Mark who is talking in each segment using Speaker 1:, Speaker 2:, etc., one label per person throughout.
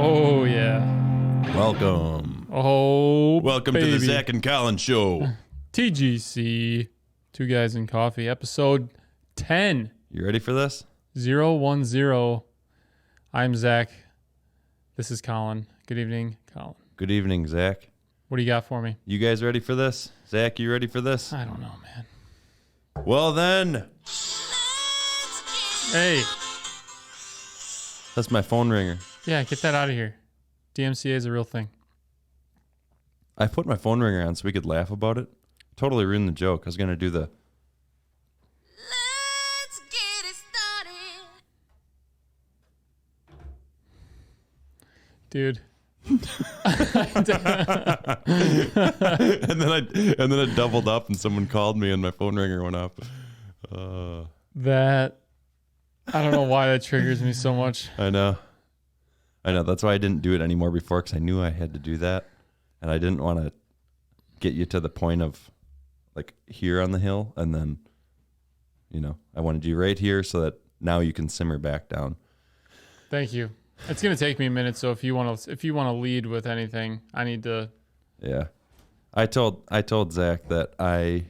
Speaker 1: Oh, yeah.
Speaker 2: Welcome.
Speaker 1: Oh,
Speaker 2: Welcome to the Zach and Colin Show.
Speaker 1: TGC, Two Guys and Coffee, episode 10.
Speaker 2: You ready for this?
Speaker 1: 010. I'm Zach. This is Colin. Good evening, Colin.
Speaker 2: Good evening, Zach.
Speaker 1: What do you got for me?
Speaker 2: You guys ready for this? Zach, you ready for this?
Speaker 1: I don't know, man.
Speaker 2: Well, then.
Speaker 1: Hey.
Speaker 2: That's my phone ringer.
Speaker 1: Yeah, get that out of here. DMCA is a real thing.
Speaker 2: I put my phone ringer on so we could laugh about it. Totally ruined the joke. I was going to do the...
Speaker 3: Let's get it started.
Speaker 1: Dude.
Speaker 2: and then I doubled up and someone called me and my phone ringer went off.
Speaker 1: That... I don't know why that triggers me so much.
Speaker 2: I know. That's why I didn't do it anymore before, because I knew I had to do that. And I didn't want to get you to the point of, like, here on the hill. And then, I wanted you right here so that now you can simmer back down.
Speaker 1: Thank you. It's going to take me a minute, so if you want to lead with anything, I need to...
Speaker 2: Yeah. I told Zach that I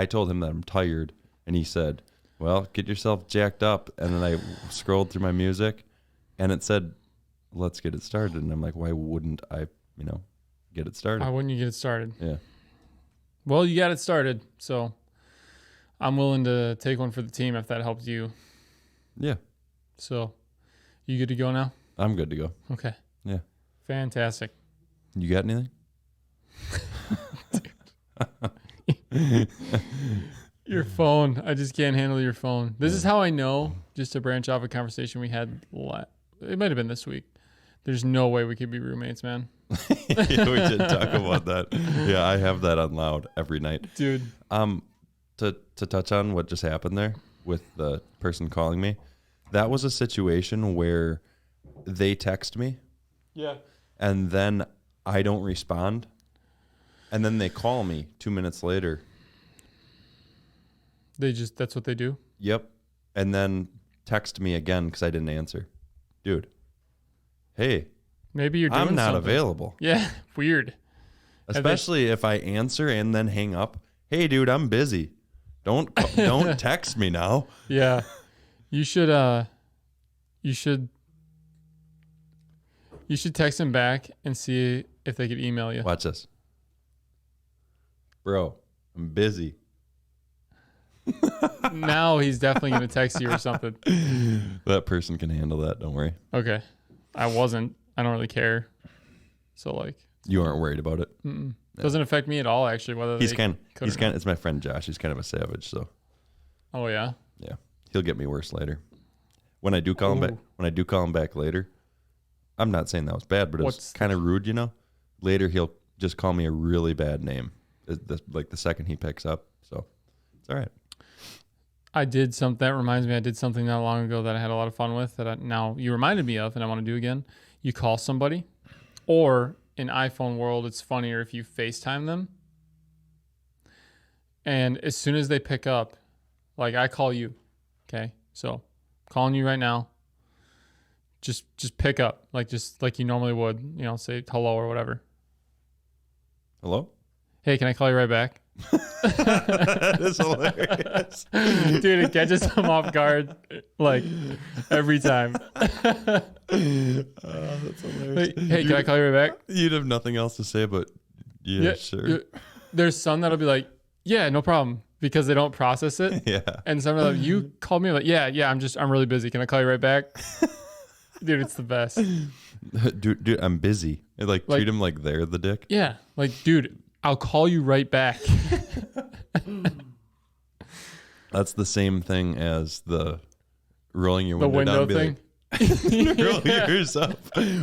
Speaker 2: told him that I'm tired, and he said, well, get yourself jacked up. And then I scrolled through my music, and it said, let's get it started. And I'm like, why wouldn't I, get it started?
Speaker 1: Why wouldn't you get it started?
Speaker 2: Yeah.
Speaker 1: Well, you got it started, so I'm willing to take one for the team if that helps you.
Speaker 2: Yeah.
Speaker 1: So, you good to go now?
Speaker 2: I'm good to go.
Speaker 1: Okay.
Speaker 2: Yeah.
Speaker 1: Fantastic.
Speaker 2: You got anything?
Speaker 1: Your phone. I just can't handle your phone. This is how I know, just to branch off a conversation we had, it might have been this week. There's no way we could be roommates, man.
Speaker 2: Yeah, we did talk about that. Yeah, I have that on loud every night.
Speaker 1: Dude.
Speaker 2: To touch on what just happened there with the person calling me, that was a situation where they text me.
Speaker 1: Yeah.
Speaker 2: And then I don't respond. And then they call me 2 minutes later.
Speaker 1: That's what they do?
Speaker 2: Yep. And then text me again because I didn't answer. Dude. Hey.
Speaker 1: Maybe you're doing
Speaker 2: I'm not
Speaker 1: something.
Speaker 2: available.
Speaker 1: Yeah. Weird.
Speaker 2: Especially if I answer and then hang up. Hey, dude, I'm busy. Don't text me now.
Speaker 1: Yeah. You should text him back and see if they could email you.
Speaker 2: Watch this. Bro, I'm busy.
Speaker 1: Now he's definitely going to text you or something.
Speaker 2: That person can handle that. Don't worry.
Speaker 1: Okay. I don't really care. So like.
Speaker 2: You aren't worried about it.
Speaker 1: No. Doesn't affect me at all, actually. Whether
Speaker 2: it's my friend Josh. He's kind of a savage. So.
Speaker 1: Oh yeah.
Speaker 2: Yeah. He'll get me worse later. When I do call him back later, I'm not saying that was bad, but it's kind of rude, Later he'll just call me a really bad name, like the second he picks up. So it's all right.
Speaker 1: That reminds me, I did something not long ago that I had a lot of fun with now you reminded me of and I want to do again. You call somebody, or in iPhone world, it's funnier if you FaceTime them. And as soon as they pick up, like I call you, okay? So I'm calling you right now. Just pick up, like you normally would, say hello or whatever.
Speaker 2: Hello?
Speaker 1: Hey, can I call you right back?
Speaker 2: That's hilarious.
Speaker 1: Dude, it catches them off guard like every time.
Speaker 2: That's hilarious.
Speaker 1: Hey, can I call you right back?
Speaker 2: You'd have nothing else to say, but yeah, sure.
Speaker 1: There's some that'll be like, yeah, no problem, because they don't process it.
Speaker 2: Yeah.
Speaker 1: And some of them, you called me like, yeah, I'm really busy. Can I call you right back? Dude, it's the best.
Speaker 2: Dude, I'm busy. Like treat them like they're the dick.
Speaker 1: Yeah. Like, dude, I'll call you right back.
Speaker 2: That's the same thing as the rolling your
Speaker 1: The
Speaker 2: window,
Speaker 1: window
Speaker 2: down.
Speaker 1: thing.
Speaker 2: Roll yours up.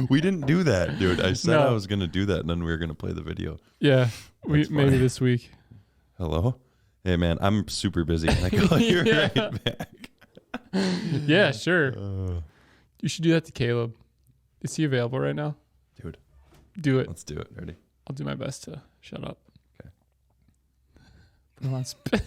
Speaker 2: We didn't do that, dude. I said
Speaker 1: No.
Speaker 2: I was gonna do that, and then we were gonna play the video.
Speaker 1: Yeah,
Speaker 2: That's
Speaker 1: maybe
Speaker 2: funny.
Speaker 1: this week.
Speaker 2: Hello? Hey man, I'm super busy. Can I call you
Speaker 1: Yeah.
Speaker 2: right back?
Speaker 1: Yeah, sure. You should do that to Caleb. Is he available right now?
Speaker 2: Dude,
Speaker 1: Do it.
Speaker 2: let's do it. Ready?
Speaker 1: I'll do my best to shut up.
Speaker 2: Okay.
Speaker 1: Put him on speaker.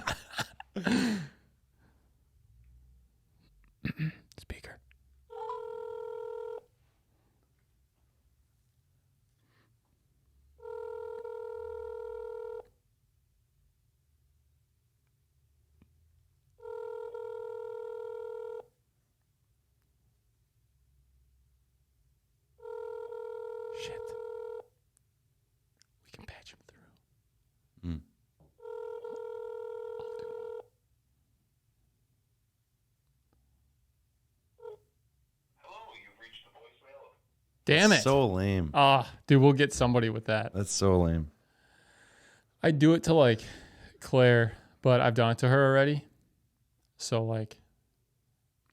Speaker 1: Shit. We can patch him through.
Speaker 2: Mm.
Speaker 1: I'll do one.
Speaker 3: Hello, you've reached the voicemail of...
Speaker 1: Damn it.
Speaker 2: So lame.
Speaker 1: Dude, we'll get somebody with that.
Speaker 2: That's so lame.
Speaker 1: I do it to like Claire, but I've done it to her already. So like,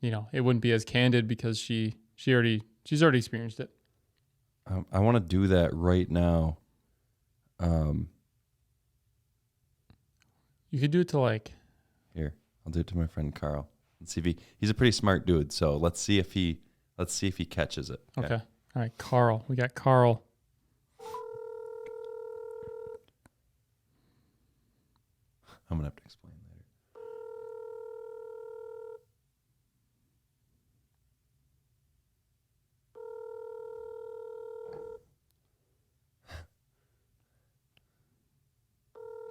Speaker 1: you know, it wouldn't be as candid because she's already experienced it.
Speaker 2: I want to do that right now.
Speaker 1: You could do it to like,
Speaker 2: Here, I'll do it to my friend Carl. Let's see if he's a pretty smart dude. So let's see if he catches it.
Speaker 1: okay. All right, Carl. We got Carl.
Speaker 2: I'm gonna have to explain later.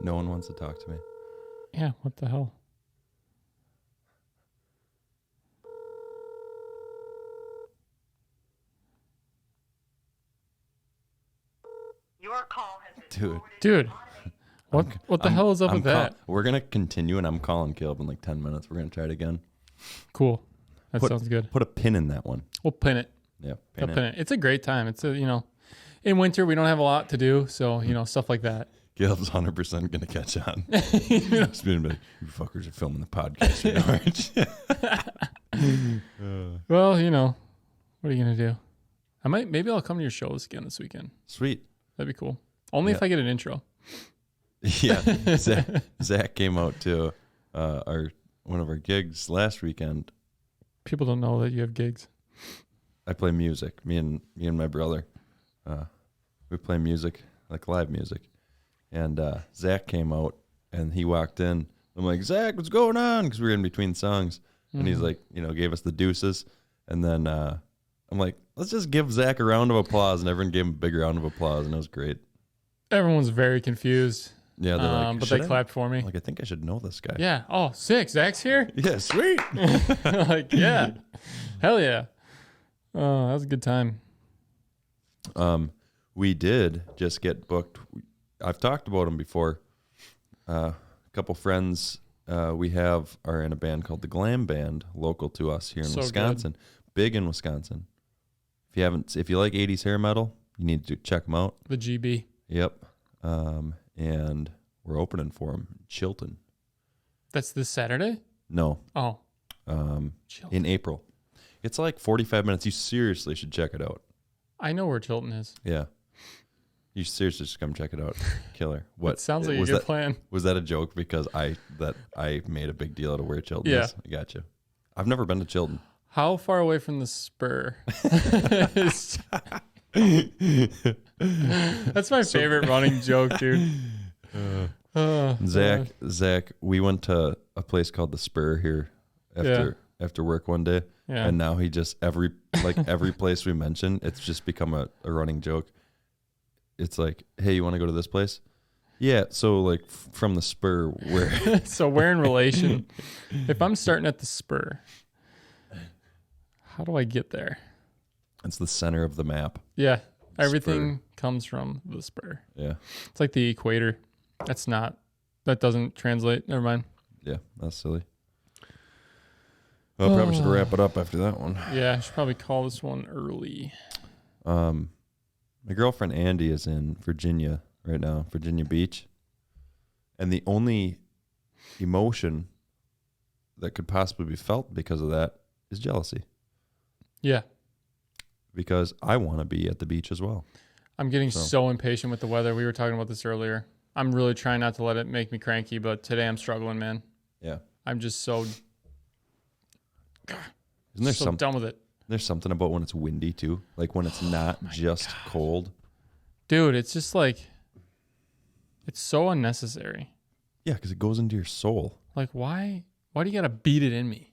Speaker 2: No one wants to talk to me.
Speaker 1: Yeah, what the hell?
Speaker 3: Your call has been
Speaker 2: Dude.
Speaker 1: Dude, what the hell is up
Speaker 2: I'm
Speaker 1: with that?
Speaker 2: We're gonna continue, and I'm calling Caleb in like 10 minutes. We're gonna try it again.
Speaker 1: Cool. That
Speaker 2: Put-
Speaker 1: sounds good.
Speaker 2: Put a pin in that one.
Speaker 1: We'll pin it.
Speaker 2: Yeah,
Speaker 1: We'll
Speaker 2: pin it.
Speaker 1: pin it. It's a great time. It's a, you know, in winter we don't have a lot to do, so you know, stuff like that.
Speaker 2: Caleb's 100% gonna catch on. He's gonna be like, "You fuckers are filming the podcast, right now, aren't you?"
Speaker 1: Well, you know, what are you gonna do? Maybe I'll come to your shows again this weekend.
Speaker 2: Sweet.
Speaker 1: That'd be cool. Only if
Speaker 2: Yeah.
Speaker 1: I get an intro.
Speaker 2: Yeah, Zach came out to one of our gigs last weekend.
Speaker 1: People don't know that you have gigs.
Speaker 2: I play music. Me and my brother, we play music, like live music. And Zach came out and he walked in. I'm like, Zach, what's going on? Because we were in between songs, and he's like, you know, gave us the deuces. And then I'm like, let's just give Zach a round of applause, and everyone gave him a big round of applause, and it was great.
Speaker 1: Everyone's very confused.
Speaker 2: Yeah, they're like,
Speaker 1: but
Speaker 2: "Should
Speaker 1: they
Speaker 2: I?"
Speaker 1: clapped for me.
Speaker 2: Like, I think I should know this guy.
Speaker 1: Yeah. Oh, sick. Zach's here.
Speaker 2: Yeah, sweet.
Speaker 1: Like, yeah. Hell yeah. Oh, that was a good time.
Speaker 2: We did just get booked. I've talked about him before. A couple friends we have are in a band called the Glam Band, local to us here in
Speaker 1: So
Speaker 2: Wisconsin. Big in Wisconsin. If you like 80s hair metal, you need to check them out.
Speaker 1: The GB.
Speaker 2: Yep. And we're opening for them in Chilton.
Speaker 1: That's this Saturday?
Speaker 2: No,
Speaker 1: Oh, Chilton.
Speaker 2: in April. It's like 45 minutes. You seriously should check it out.
Speaker 1: I know where Chilton is.
Speaker 2: Yeah. You seriously just come check it out. Killer.
Speaker 1: It
Speaker 2: What
Speaker 1: sounds like a
Speaker 2: was
Speaker 1: good
Speaker 2: that?
Speaker 1: plan.
Speaker 2: Was that a joke because I made a big deal out of where Chilton
Speaker 1: Yeah.
Speaker 2: is? I got you. I've never been to Chilton.
Speaker 1: How far away from the spur? That's my favorite running joke, dude.
Speaker 2: Zach, we went to a place called the Spur here after work one day,
Speaker 1: Yeah.
Speaker 2: and now he just every place we mention, it's just become a running joke. It's like, hey, you want to go to this place? Yeah. So like from the Spur, where?
Speaker 1: So we're in relation. If I'm starting at the spur, how do I get there?
Speaker 2: It's the center of the map.
Speaker 1: Yeah. Everything comes from the spur.
Speaker 2: Yeah.
Speaker 1: It's like the equator. That doesn't translate. Never mind.
Speaker 2: Yeah. That's silly. Well, probably should wrap it up after that one.
Speaker 1: Yeah, I should probably call this one early.
Speaker 2: My girlfriend Andy is in Virginia right now, Virginia Beach. And the only emotion that could possibly be felt because of that is jealousy.
Speaker 1: Yeah.
Speaker 2: Because I want to be at the beach as well.
Speaker 1: I'm getting so impatient with the weather. We were talking about this earlier. I'm really trying not to let it make me cranky, but today I'm struggling, man.
Speaker 2: Yeah.
Speaker 1: I'm just so
Speaker 2: Isn't there
Speaker 1: so done with it.
Speaker 2: There's something about when it's windy too, like when it's not just cold.
Speaker 1: Dude, it's just like, it's so unnecessary.
Speaker 2: Yeah, because it goes into your soul.
Speaker 1: Like, why do you gotta beat it in me?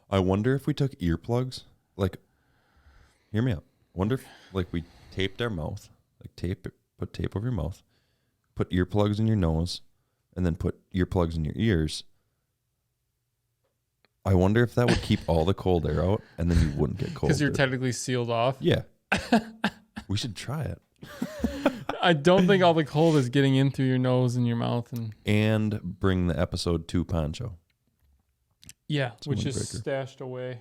Speaker 2: I wonder if we took earplugs, like, hear me out. Wonder if, like, we taped our mouth, like put tape over your mouth, put earplugs in your nose, and then put earplugs in your ears. I wonder if that would keep all the cold air out, and then you wouldn't get cold.
Speaker 1: Because you're technically sealed off.
Speaker 2: Yeah. We should try it.
Speaker 1: I don't think all the cold is getting in through your nose and your mouth.
Speaker 2: And bring the episode 2 poncho.
Speaker 1: Yeah,
Speaker 2: It's
Speaker 1: which is
Speaker 2: windbreaker.
Speaker 1: stashed away.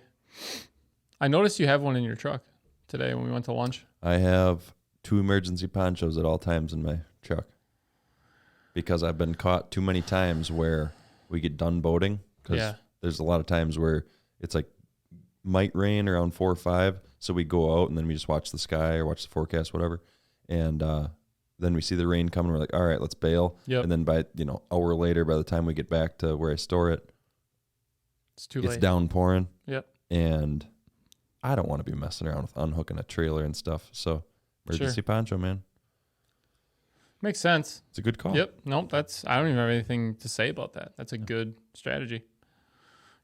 Speaker 1: I noticed you have one in your truck today when we went to lunch.
Speaker 2: I have 2 emergency ponchos at all times in my truck. Because I've been caught too many times where we get done boating. Because there's a lot of times where it's like might rain around 4 or 5. So we go out and then we just watch the sky or watch the forecast, whatever. And then we see the rain coming. We're like, all right, let's bail.
Speaker 1: Yep.
Speaker 2: And then by, hour later, by the time we get back to where I store it,
Speaker 1: it's too late.
Speaker 2: It's downpouring.
Speaker 1: Yep.
Speaker 2: And I don't want to be messing around with unhooking a trailer and stuff. So emergency poncho, man.
Speaker 1: Makes sense.
Speaker 2: It's a good call.
Speaker 1: Yep. Nope. I don't even have anything to say about that. That's a good strategy.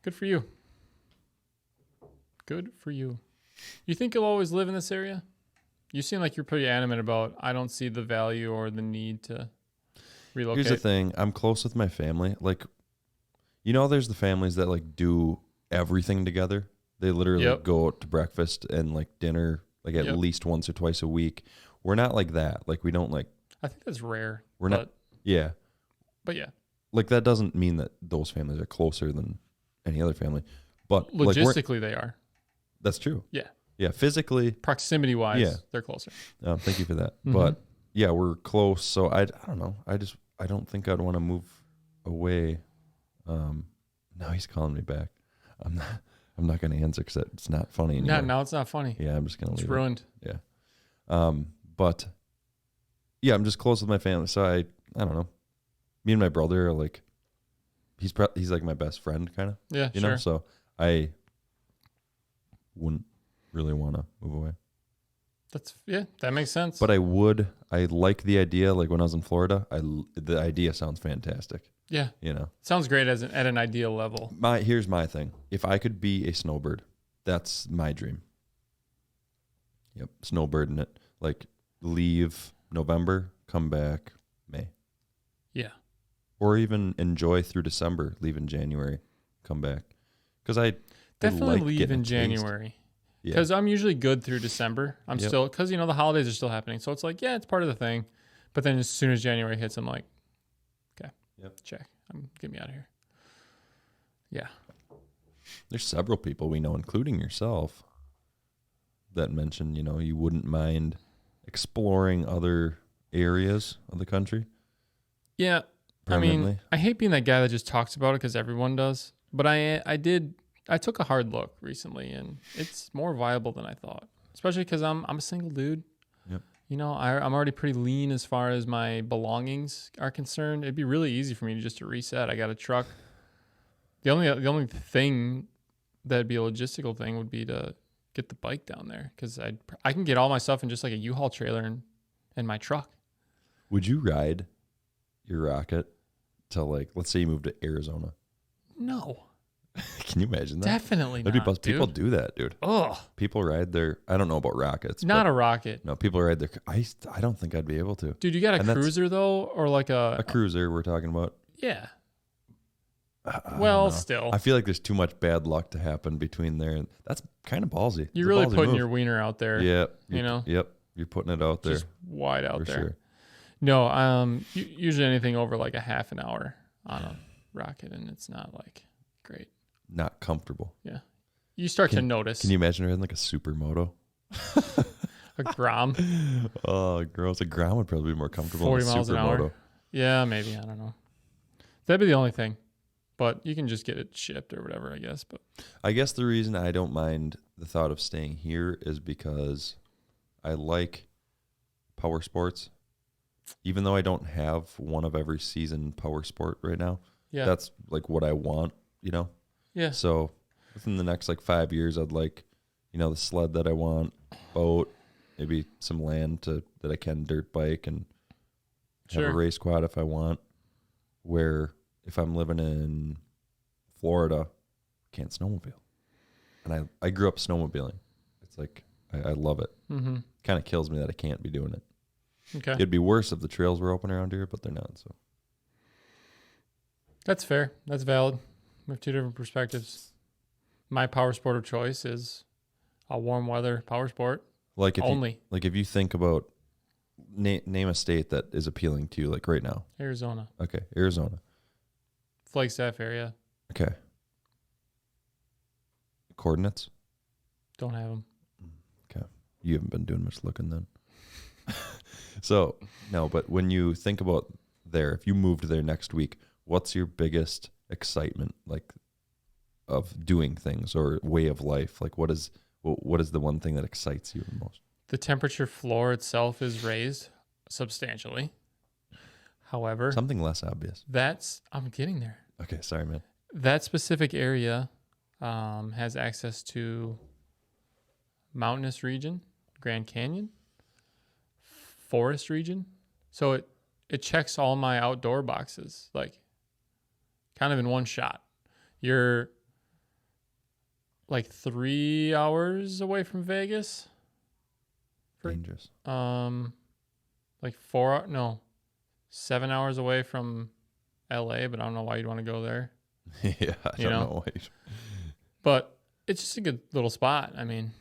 Speaker 1: Good for you. Good for you. You think you'll always live in this area? You seem like you're pretty adamant about, I don't see the value or the need to relocate.
Speaker 2: Here's the thing. I'm close with my family. Like, there's the families that like do everything together. They literally go out to breakfast and like dinner, like at least once or twice a week. We're not like that. Like we don't like.
Speaker 1: I think that's rare.
Speaker 2: We're not. Yeah.
Speaker 1: But yeah.
Speaker 2: Like that doesn't mean that those families are closer than any other family. But
Speaker 1: logistically, they are.
Speaker 2: That's true.
Speaker 1: Yeah.
Speaker 2: Yeah. Physically.
Speaker 1: Proximity wise, they're closer.
Speaker 2: Thank you for that.
Speaker 1: Mm-hmm.
Speaker 2: But yeah, we're close. So I don't know. I don't think I'd want to move away. Now he's calling me back. I'm not going to answer because it's not funny anymore.
Speaker 1: Now it's not funny.
Speaker 2: Yeah, I'm just going to leave.
Speaker 1: It's ruined.
Speaker 2: Yeah. But yeah, I'm just close with my family. So I don't know. Me and my brother are like, he's like my best friend kind of.
Speaker 1: Yeah,
Speaker 2: you know. So I wouldn't really want to move away.
Speaker 1: That makes sense.
Speaker 2: But I like the idea. Like when I was in Florida, the idea sounds fantastic.
Speaker 1: Yeah.
Speaker 2: Sounds
Speaker 1: great at an ideal level.
Speaker 2: Here's my thing. If I could be a snowbird, that's my dream. Yep. Snowbirding it. Like leave November, come back May.
Speaker 1: Yeah.
Speaker 2: Or even enjoy through December, leave in January, come back. Because I
Speaker 1: definitely
Speaker 2: like
Speaker 1: leave in January.
Speaker 2: Yeah.
Speaker 1: Because I'm usually good through December. I'm still, because the holidays are still happening. So it's like, yeah, it's part of the thing. But then as soon as January hits, I'm like, okay, check. Get me out of here. Yeah.
Speaker 2: There's several people we know, including yourself, that mentioned, you wouldn't mind exploring other areas of the country.
Speaker 1: Yeah. I mean, I hate being that guy that just talks about it because everyone does. But I took a hard look recently, and it's more viable than I thought. Especially because I'm a single dude.
Speaker 2: Yep.
Speaker 1: I'm already pretty lean as far as my belongings are concerned. It'd be really easy for me to reset. I got a truck. The only thing that'd be a logistical thing would be to get the bike down there because I can get all my stuff in just like a U-Haul trailer and my truck.
Speaker 2: Would you ride your Rocket to let's say you moved to Arizona?
Speaker 1: No.
Speaker 2: Can you imagine that?
Speaker 1: Definitely
Speaker 2: That'd
Speaker 1: not,
Speaker 2: be People do that, dude.
Speaker 1: Oh.
Speaker 2: People ride their, I don't know about rockets.
Speaker 1: Not a rocket.
Speaker 2: No, people ride their, I don't think I'd be able to.
Speaker 1: Dude, you got a cruiser though? Or like
Speaker 2: a cruiser we're talking about?
Speaker 1: Yeah.
Speaker 2: Well,
Speaker 1: still.
Speaker 2: I feel like there's too much bad luck to happen between there. And that's kind of ballsy.
Speaker 1: You're really putting your wiener out there.
Speaker 2: Yeah.
Speaker 1: Yep.
Speaker 2: You're putting it out there.
Speaker 1: Just wide out there.
Speaker 2: Sure.
Speaker 1: No, usually anything over like a half an hour on a rocket, and it's not like great.
Speaker 2: Not comfortable.
Speaker 1: Yeah. You start to notice.
Speaker 2: Can you imagine riding like a supermoto?
Speaker 1: A Grom,
Speaker 2: Oh, gross. A ground would probably be more comfortable
Speaker 1: 40
Speaker 2: than a
Speaker 1: miles an hour.
Speaker 2: supermoto.
Speaker 1: Yeah, maybe. I don't know. That'd be the only thing. But you can just get it shipped or whatever, I guess. But
Speaker 2: I guess the reason I don't mind the thought of staying here is because I like power sports. Even though I don't have one of every season power sport right now,
Speaker 1: yeah,
Speaker 2: that's like what I want, you know?
Speaker 1: yeah,
Speaker 2: So within the next like 5 years, I'd like, the sled that I want, boat, maybe some land that I can dirt bike and have
Speaker 1: sure.
Speaker 2: a race quad if I want. Where if I'm living in Florida, can't snowmobile. And I grew up snowmobiling. It's like I love it.
Speaker 1: Mm-hmm.
Speaker 2: Kind of kills me that I can't be doing it.
Speaker 1: Okay,
Speaker 2: It'd be worse if the trails were open around here, but they're not. So
Speaker 1: that's fair. That's valid. We have two different perspectives. My power sport of choice is a warm weather power sport
Speaker 2: like
Speaker 1: only.
Speaker 2: if you think about name a state that is appealing to you, like right now.
Speaker 1: Arizona,
Speaker 2: Okay, Arizona.
Speaker 1: Flagstaff area.
Speaker 2: Okay. Coordinates?
Speaker 1: Don't have them.
Speaker 2: Okay. You haven't been doing much looking then. So, no, but when you think about there, if you moved there next week, what's your biggest excitement, like, of doing things or way of life? Like, what is the one thing that excites you the most?
Speaker 1: The temperature floor itself is raised substantially. However,
Speaker 2: Something less obvious.
Speaker 1: I'm getting there.
Speaker 2: Okay, sorry, man.
Speaker 1: That specific area has access to mountainous region, Grand Canyon, forest region. So it checks all my outdoor boxes, like kind of in one shot. You're like 3 hours away from Vegas.
Speaker 2: Dangerous.
Speaker 1: Like 7 hours away from LA, but I don't know why you'd want to go there.
Speaker 2: Yeah, I
Speaker 1: You
Speaker 2: don't
Speaker 1: know?
Speaker 2: know why.
Speaker 1: But it's just a good little spot. I mean,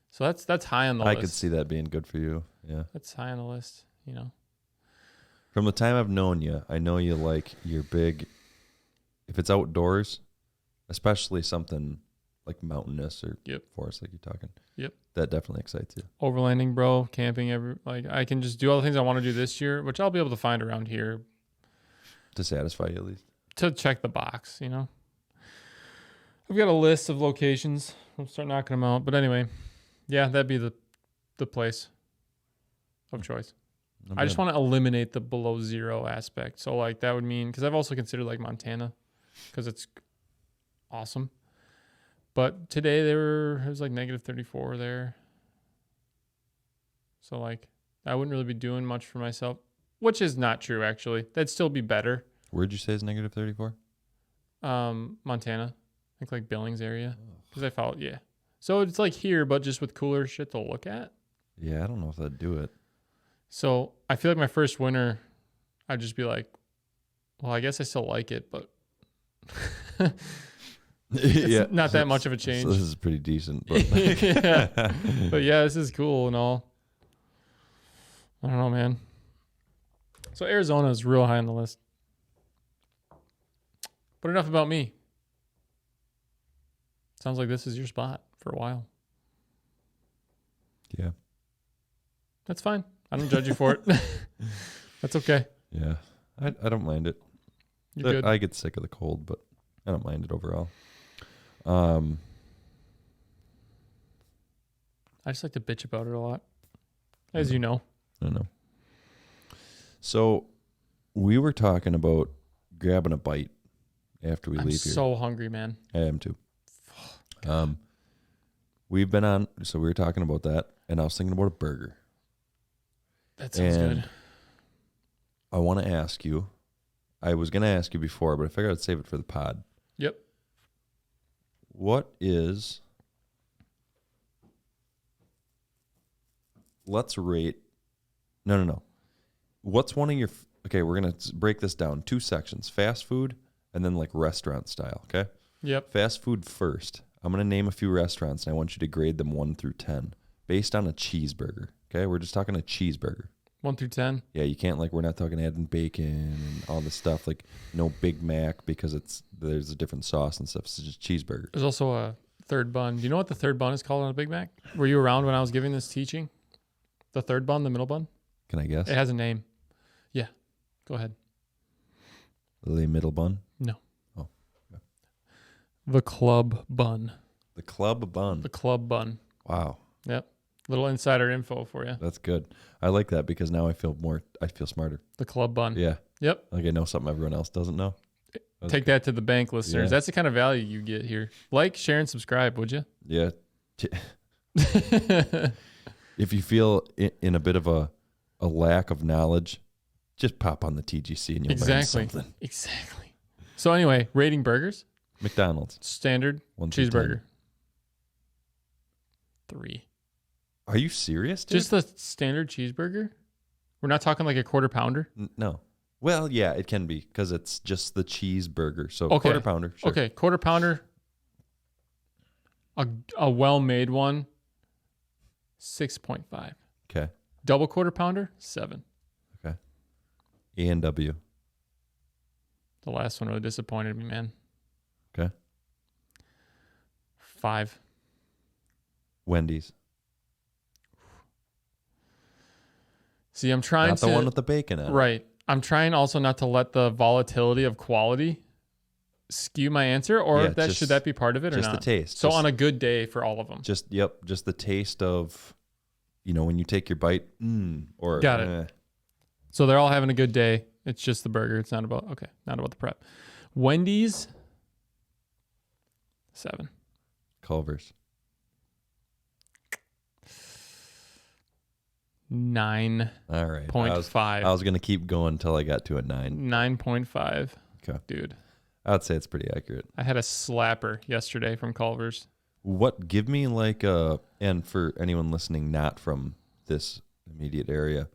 Speaker 1: so that's high on the
Speaker 2: I
Speaker 1: list.
Speaker 2: could see that being good for you. Yeah.
Speaker 1: That's high on the list, you know.
Speaker 2: From the time I've known you, I know you like your big, if it's outdoors, especially something like mountainous or
Speaker 1: Yep.
Speaker 2: forest, like you're talking.
Speaker 1: Yep.
Speaker 2: That definitely excites you.
Speaker 1: Overlanding, bro, camping, I can just do all the things I want to do this year, which I'll be able to find around here
Speaker 2: To satisfy you at least.
Speaker 1: to check the box, you know. I've got a list of locations. I'll start knocking them out. But anyway, yeah, that'd be the place of choice. I just want to eliminate the below zero aspect. So like that would mean, because I've also considered like Montana, because it's awesome. But today it was like negative 34 there. So like I wouldn't really be doing much for myself, which is not true actually. That'd still be better.
Speaker 2: Where'd you say is negative 34?
Speaker 1: Montana, I think like Billings area, because I followed, yeah. So it's like here, but just with cooler shit to look at.
Speaker 2: Yeah, I don't know if that'd do it.
Speaker 1: So I feel like my first winter, I'd just be like, well, I guess I still like it, but it's not that much of a change.
Speaker 2: So this is pretty decent. But
Speaker 1: Yeah. But yeah, this is cool and all. I don't know, man. So Arizona is real high on the list. But enough about me. Sounds like this is your spot for a while.
Speaker 2: yeah.
Speaker 1: That's fine. I don't judge you for it. That's okay.
Speaker 2: Yeah. I don't mind it.
Speaker 1: You're good.
Speaker 2: I get sick of the cold, but I don't mind it overall.
Speaker 1: I just like to bitch about it a lot, as you know.
Speaker 2: I don't know. So we were talking about grabbing a bite after we
Speaker 1: I'm
Speaker 2: leave here.
Speaker 1: so hungry, man.
Speaker 2: I am too. We've been on, so we were talking about that, and I was thinking about a burger.
Speaker 1: That sounds
Speaker 2: And
Speaker 1: good.
Speaker 2: I want to ask you, I was going to ask you before, but I figured I'd save it for the pod.
Speaker 1: Yep.
Speaker 2: What is, let's rate, no. What's one of your, okay, we're going to break this down. 2 sections, fast food and then like restaurant style, okay?
Speaker 1: Yep.
Speaker 2: Fast food first. I'm going to name a few restaurants, and I want you to grade them 1 through 10 based on a cheeseburger, okay? We're just talking a cheeseburger.
Speaker 1: 1 through 10.
Speaker 2: Yeah, you can't, like, we're not talking adding bacon and all this stuff. Like, no Big Mac because there's a different sauce and stuff. It's just cheeseburger.
Speaker 1: There's also a Third bun. Do you know what the third bun is called on a Big Mac? Were you around when I was giving this teaching? The third bun, the middle bun?
Speaker 2: Can I guess?
Speaker 1: It has a name. Yeah. Go ahead.
Speaker 2: The middle bun?
Speaker 1: No.
Speaker 2: Oh. Okay.
Speaker 1: The club bun.
Speaker 2: The club bun.
Speaker 1: The club bun.
Speaker 2: Wow.
Speaker 1: Yep. Little insider info for you.
Speaker 2: That's good. I like that because now I feel smarter.
Speaker 1: The club bun.
Speaker 2: Yeah.
Speaker 1: Yep.
Speaker 2: Like I know something everyone else doesn't know.
Speaker 1: Take that to the bank, listeners.
Speaker 2: Yeah.
Speaker 1: That's the kind of value you get here. Like, share, and subscribe, would you?
Speaker 2: Yeah. If you feel in a bit of a lack of knowledge, just pop on the TGC and you'll learn something.
Speaker 1: Exactly. So anyway, rating burgers.
Speaker 2: McDonald's.
Speaker 1: Standard
Speaker 2: 1 through
Speaker 1: cheeseburger.
Speaker 2: 10.
Speaker 1: 3.
Speaker 2: Are you serious, dude?
Speaker 1: Just the standard cheeseburger? We're not talking like a quarter pounder?
Speaker 2: No. Well, yeah, it can be because it's just the cheeseburger. So
Speaker 1: Okay.
Speaker 2: quarter pounder. Sure.
Speaker 1: Okay, quarter pounder. A well-made one, 6.5.
Speaker 2: Okay.
Speaker 1: Double quarter pounder, 7.
Speaker 2: Okay. A&W.
Speaker 1: The last one really disappointed me, man.
Speaker 2: Okay.
Speaker 1: 5.
Speaker 2: Wendy's.
Speaker 1: See, I'm trying
Speaker 2: Not
Speaker 1: to...
Speaker 2: the one with the bacon on it.
Speaker 1: Right. I'm trying also not to let the volatility of quality skew my answer, or
Speaker 2: Yeah,
Speaker 1: should that be part of it or
Speaker 2: just
Speaker 1: not?
Speaker 2: the taste.
Speaker 1: So
Speaker 2: Just-
Speaker 1: on a good day for all of them.
Speaker 2: Just the taste of, when you take your bite, or
Speaker 1: Got it. So they're all having a good day. It's just the burger. It's not about the prep. Wendy's 7.
Speaker 2: Culver's.
Speaker 1: 9.5.
Speaker 2: All right. I was gonna keep going until I got to a 9.
Speaker 1: 9.5.
Speaker 2: Okay.
Speaker 1: Dude,
Speaker 2: I'd say it's pretty accurate.
Speaker 1: I had a slapper yesterday from Culver's.
Speaker 2: What? Give me like and for anyone listening not from this immediate area,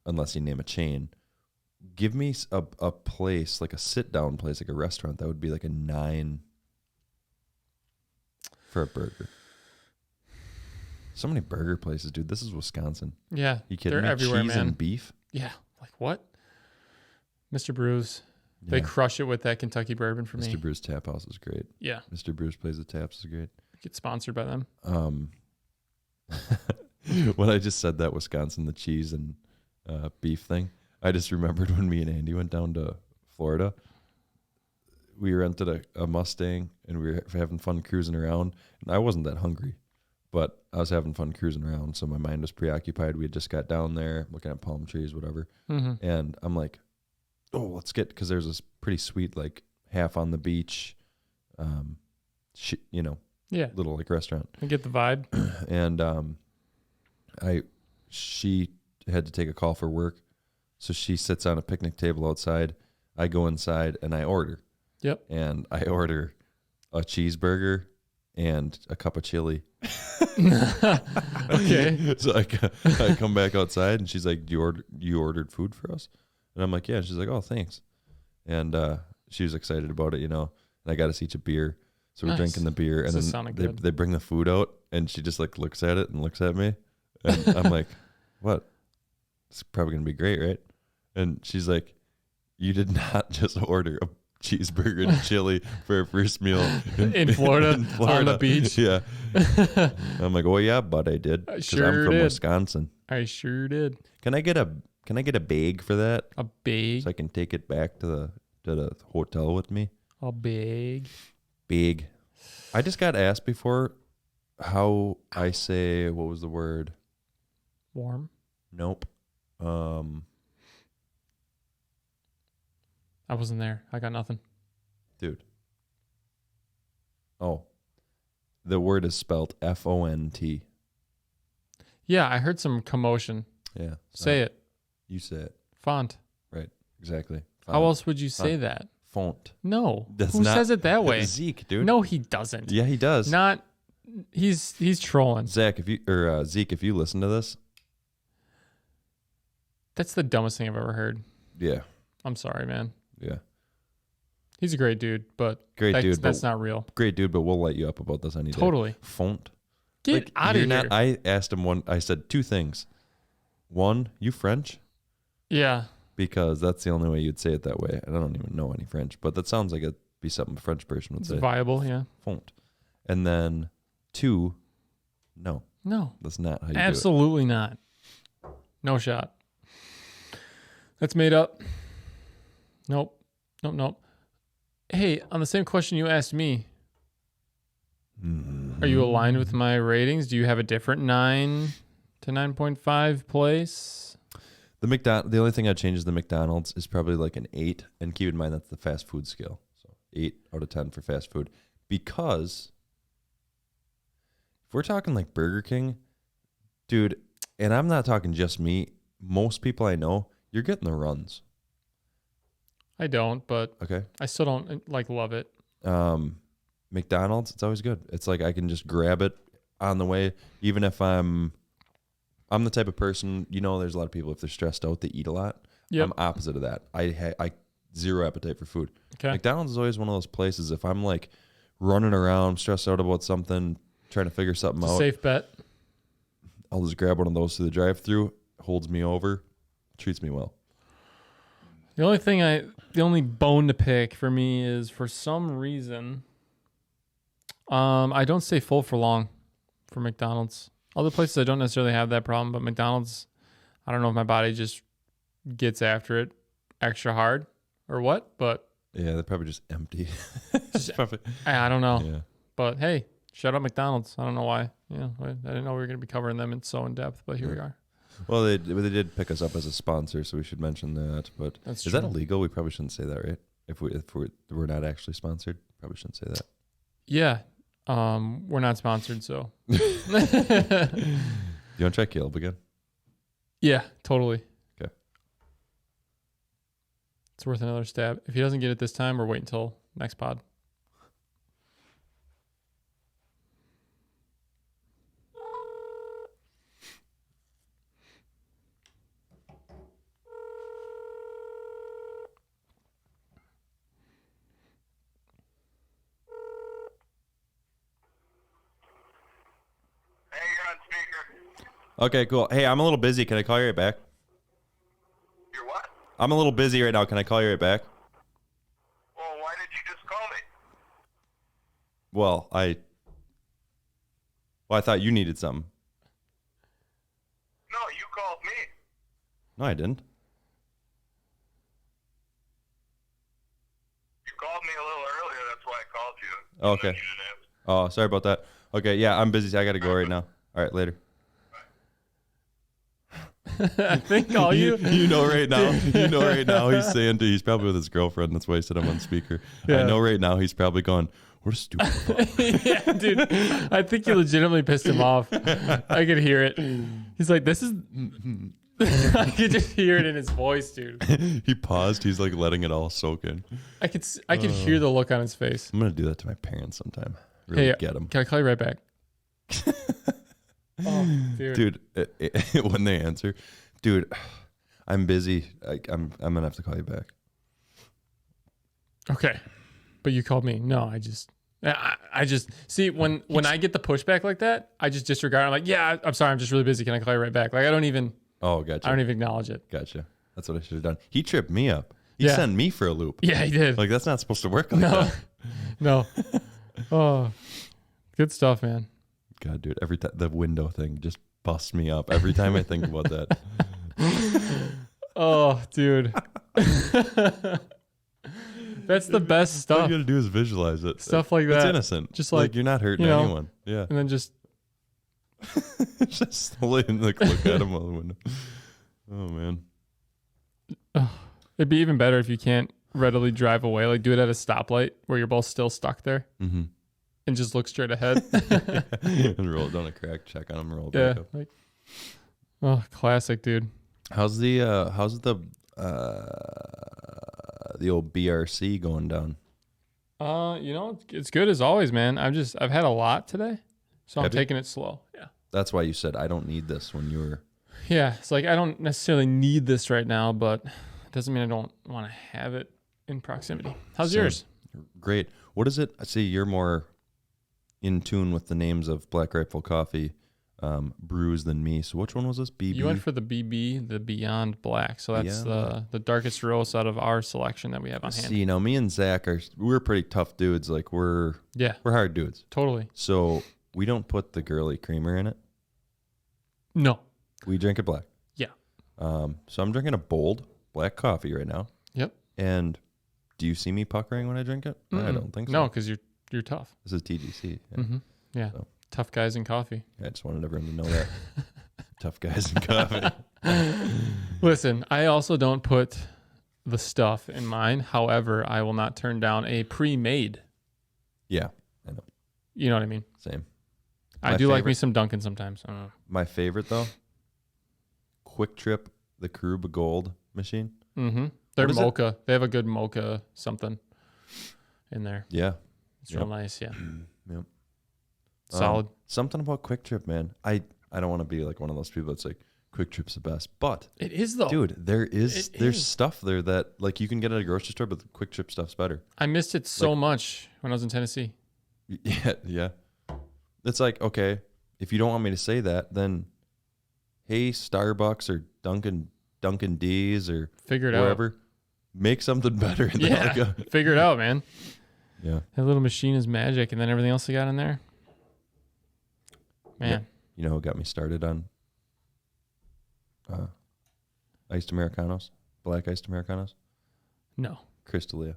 Speaker 2: unless you name a chain, give me a place, like a sit down place, like a restaurant that would be like a 9 for a burger. So many burger places, dude. This is Wisconsin.
Speaker 1: Yeah,
Speaker 2: You kidding
Speaker 1: they're
Speaker 2: me?
Speaker 1: everywhere,
Speaker 2: Cheese
Speaker 1: man.
Speaker 2: and beef.
Speaker 1: Yeah, like what? Mr. Brews. They
Speaker 2: Yeah.
Speaker 1: crush it with that Kentucky bourbon for me.
Speaker 2: Mr. Brew's Tap House is great.
Speaker 1: Yeah,
Speaker 2: Mr. Brew's Plays the Taps is great.
Speaker 1: get sponsored by them.
Speaker 2: When I just said that Wisconsin, the cheese and beef thing, I just remembered when me and Andy went down to Florida. We rented a Mustang and we were having fun cruising around. And I wasn't that hungry, but I was having fun cruising around. So my mind was preoccupied. We had just got down there looking at palm trees, whatever.
Speaker 1: Mm-hmm.
Speaker 2: And I'm like, oh, let's get, because there's this pretty sweet, like half on the beach,
Speaker 1: Yeah,
Speaker 2: little like restaurant.
Speaker 1: I get the vibe.
Speaker 2: And she had to take a call for work, so she sits on a picnic table outside. I go inside and I order.
Speaker 1: Yep.
Speaker 2: And I order a cheeseburger and a cup of chili.
Speaker 1: Okay.
Speaker 2: So I come back outside and she's like, you ordered food for us? And I'm like, yeah. She's like, oh, thanks. And she was excited about it, And I got us each a beer. So we're
Speaker 1: Nice.
Speaker 2: drinking the beer, and
Speaker 1: This is
Speaker 2: then
Speaker 1: sounding
Speaker 2: they
Speaker 1: good.
Speaker 2: bring the food out, and she just like looks at it and looks at me, and I'm like, "What? It's probably gonna be great, right?" And she's like, "You did not just order a cheeseburger and chili for a first meal
Speaker 1: In Florida, on the beach?"
Speaker 2: Yeah. I'm like, "Oh yeah, but I did because I'm
Speaker 1: sure
Speaker 2: from
Speaker 1: did.
Speaker 2: Wisconsin.
Speaker 1: I sure did.
Speaker 2: Can I get a bag for that
Speaker 1: A big,
Speaker 2: so I can take it back to the hotel with me?"
Speaker 1: a big.
Speaker 2: Big. I just got asked before how I say, what was the word?
Speaker 1: Warm.
Speaker 2: Nope.
Speaker 1: I wasn't there. I got nothing.
Speaker 2: Dude. Oh. The word is spelled Font.
Speaker 1: Yeah, I heard some commotion.
Speaker 2: Yeah.
Speaker 1: Say it.
Speaker 2: You say it.
Speaker 1: Font.
Speaker 2: Right. Exactly.
Speaker 1: How else would you say
Speaker 2: Font.
Speaker 1: that?
Speaker 2: Font.
Speaker 1: No.
Speaker 2: That's
Speaker 1: Who
Speaker 2: not-
Speaker 1: says it that way?
Speaker 2: Zeke, dude.
Speaker 1: No, he doesn't.
Speaker 2: Yeah, he does.
Speaker 1: Not. He's trolling.
Speaker 2: Zach, Zeke, if you listen to this,
Speaker 1: That's the dumbest thing I've ever heard.
Speaker 2: yeah.
Speaker 1: I'm sorry, man.
Speaker 2: Yeah.
Speaker 1: He's a great dude, but that's not real.
Speaker 2: Great dude, but we'll light you up about this any day.
Speaker 1: Totally.
Speaker 2: Font.
Speaker 1: Get out of
Speaker 2: you're
Speaker 1: here.
Speaker 2: not- I asked him I said two things. One, you French?
Speaker 1: Yeah.
Speaker 2: Because that's the only way you'd say it that way. And I don't even know any French, but that sounds like it'd be something a French person would
Speaker 1: It's
Speaker 2: say.
Speaker 1: viable, yeah.
Speaker 2: Font. And then 2, no,
Speaker 1: No,
Speaker 2: that's not how you
Speaker 1: absolutely not. No shot. That's made up. Nope. Nope. Hey, on the same question you asked me, are you aligned with my ratings? Do you have a different 9 to 9.5 place?
Speaker 2: The only thing I'd change is the McDonald's is probably like an 8. And keep in mind that's the fast food scale. So 8 out of 10 for fast food. Because if we're talking like Burger King, dude, and I'm not talking just me, most people I know, you're getting the runs.
Speaker 1: I don't, but
Speaker 2: Okay.
Speaker 1: I still don't love it.
Speaker 2: McDonald's, it's always good. It's like I can just grab it on the way, even if I'm the type of person, there's a lot of people, if they're stressed out, they eat a lot.
Speaker 1: Yep.
Speaker 2: I'm opposite of that. I zero appetite for food.
Speaker 1: Okay.
Speaker 2: McDonald's is always one of those places, if I'm like running around, stressed out about something, trying to figure something
Speaker 1: It's a
Speaker 2: out,
Speaker 1: safe bet.
Speaker 2: I'll just grab one of those through the drive-thru, holds me over, treats me well.
Speaker 1: The only bone to pick for me is, for some reason, I don't stay full for long for McDonald's. Other places I don't necessarily have that problem, but McDonald's, I don't know if my body just gets after it extra hard or what, but
Speaker 2: Yeah, they're probably just empty. Probably,
Speaker 1: I don't know.
Speaker 2: yeah.
Speaker 1: But hey, shout out McDonald's. I don't know why. I didn't know we were going to be covering them in depth, but here we are.
Speaker 2: Well, they did pick us up as a sponsor, so we should mention that. But
Speaker 1: That's
Speaker 2: is
Speaker 1: true.
Speaker 2: that illegal? We probably shouldn't say that, right? If we're not actually sponsored, probably shouldn't say that.
Speaker 1: Yeah. We're not sponsored, so.
Speaker 2: Do you want to try Caleb again?
Speaker 1: Yeah, totally.
Speaker 2: Okay.
Speaker 1: It's worth another stab. If he doesn't get it this time, we're waiting until next pod.
Speaker 3: Hey, you're on speaker.
Speaker 2: Okay, cool. Hey, I'm a little busy. Can I call you right back?
Speaker 3: You're what?
Speaker 2: I'm a little busy right now. Can I call you right back?
Speaker 3: Well, why did you just call me?
Speaker 2: Well, I thought you needed something.
Speaker 3: No, you called me.
Speaker 2: No, I didn't.
Speaker 3: You called me a little earlier. That's why I called you.
Speaker 2: Oh, okay.
Speaker 3: You didn't answer.
Speaker 2: Oh, sorry about that. Okay, yeah, I'm busy. I got to go right now. All right, later.
Speaker 1: I think all you.
Speaker 2: You know right now he's saying he's probably with his girlfriend. That's why I said I'm on speaker.
Speaker 1: Yeah.
Speaker 2: I know right now he's probably going, what a stupid fuck.
Speaker 1: Yeah, dude. I think you legitimately pissed him off. I could hear it. He's like, this is. I could just hear it in his voice, dude.
Speaker 2: He paused. He's like letting it all soak in.
Speaker 1: I could hear the look on his face.
Speaker 2: I'm going to do that to my parents sometime. Really
Speaker 1: Hey,
Speaker 2: get them.
Speaker 1: can I call you right back? Oh, dude.
Speaker 2: Dude, when they answer, dude, I'm busy. I'm going to have to call you back.
Speaker 1: Okay. But you called me. No, I just see when I get the pushback like that, I just disregard it. I'm like, yeah, I'm sorry, I'm just really busy. Can I call you right back? Like I don't even
Speaker 2: Gotcha.
Speaker 1: acknowledge it.
Speaker 2: Gotcha. That's what I should have done. He tripped me up. He
Speaker 1: Yeah.
Speaker 2: sent me for a loop.
Speaker 1: Yeah, he did.
Speaker 2: Like, that's not supposed to work like that.
Speaker 1: No. Oh, good stuff, man.
Speaker 2: God, dude, every time the window thing just busts me up every time I think about that.
Speaker 1: Oh, dude. That's the best
Speaker 2: All
Speaker 1: stuff.
Speaker 2: you gotta do is visualize it.
Speaker 1: Stuff like
Speaker 2: It's
Speaker 1: that.
Speaker 2: innocent.
Speaker 1: Just
Speaker 2: like
Speaker 1: like,
Speaker 2: you're not hurting
Speaker 1: you know,
Speaker 2: anyone. Yeah.
Speaker 1: And then just
Speaker 2: Just look at him out the window. Oh man.
Speaker 1: it'd be even better if you can't readily drive away. Like do it at a stoplight where you're both still stuck there
Speaker 2: Mm-hmm.
Speaker 1: and just look straight ahead.
Speaker 2: And roll it down a crack, check on him, roll it
Speaker 1: Yeah.
Speaker 2: back up.
Speaker 1: Like, oh, classic, dude.
Speaker 2: How's the old BRC going down?
Speaker 1: It's good as always, man. I've had a lot today, so I'm
Speaker 2: Have you?
Speaker 1: taking it slow. Yeah.
Speaker 2: That's why you said I don't need this when you were.
Speaker 1: Yeah. It's like I don't necessarily need this right now, but it doesn't mean I don't want to have it in proximity. How's
Speaker 2: Same.
Speaker 1: yours?
Speaker 2: Great. What is it? I see you're more in tune with the names of Black Rifle Coffee. brews than me. So which one was this? BB?
Speaker 1: You went for the BB, the Beyond Black. So that's the darkest roast out of our selection that we have on hand.
Speaker 2: See, now me and Zach we're pretty tough dudes. Like we're hard dudes.
Speaker 1: Totally.
Speaker 2: So we don't put the girly creamer in it.
Speaker 1: No.
Speaker 2: We drink it black.
Speaker 1: Yeah.
Speaker 2: So I'm drinking a bold black coffee right now.
Speaker 1: Yep.
Speaker 2: And do you see me puckering when I drink it? I don't think so.
Speaker 1: No, because you're tough.
Speaker 2: This is TGC. Yeah.
Speaker 1: Mm-hmm. Yeah. So. Tough guys in coffee.
Speaker 2: I just wanted everyone to know that. Tough guys in coffee.
Speaker 1: Listen, I also don't put the stuff in mine. However, I will not turn down a pre-made.
Speaker 2: Yeah, I know.
Speaker 1: You know what I mean?
Speaker 2: Same.
Speaker 1: I do like me some Dunkin' sometimes. I don't know.
Speaker 2: My favorite, though, Quick Trip, the Karuba Gold machine.
Speaker 1: Mm-hmm. They're mocha. They have a good mocha something in there.
Speaker 2: Yeah.
Speaker 1: It's real nice, yeah.
Speaker 2: Yep.
Speaker 1: Solid.
Speaker 2: Something about Quick Trip, man. I don't want to be like one of those people that's like, Quick Trip's the best. But
Speaker 1: it is, though.
Speaker 2: Dude, there's stuff there that like you can get at a grocery store, but the Quick Trip stuff's better.
Speaker 1: I missed it so much when I was in Tennessee.
Speaker 2: Yeah. It's like, okay, if you don't want me to say that, then hey, Starbucks or Dunkin' D's or
Speaker 1: figure it
Speaker 2: wherever, make something better.
Speaker 1: Figure it out, man.
Speaker 2: Yeah.
Speaker 1: That little machine is magic, and then everything else they got in there. Man.
Speaker 2: Yeah. You know who got me started on iced Americanos? Black iced Americanos?
Speaker 1: No.
Speaker 2: Chris D'Elia.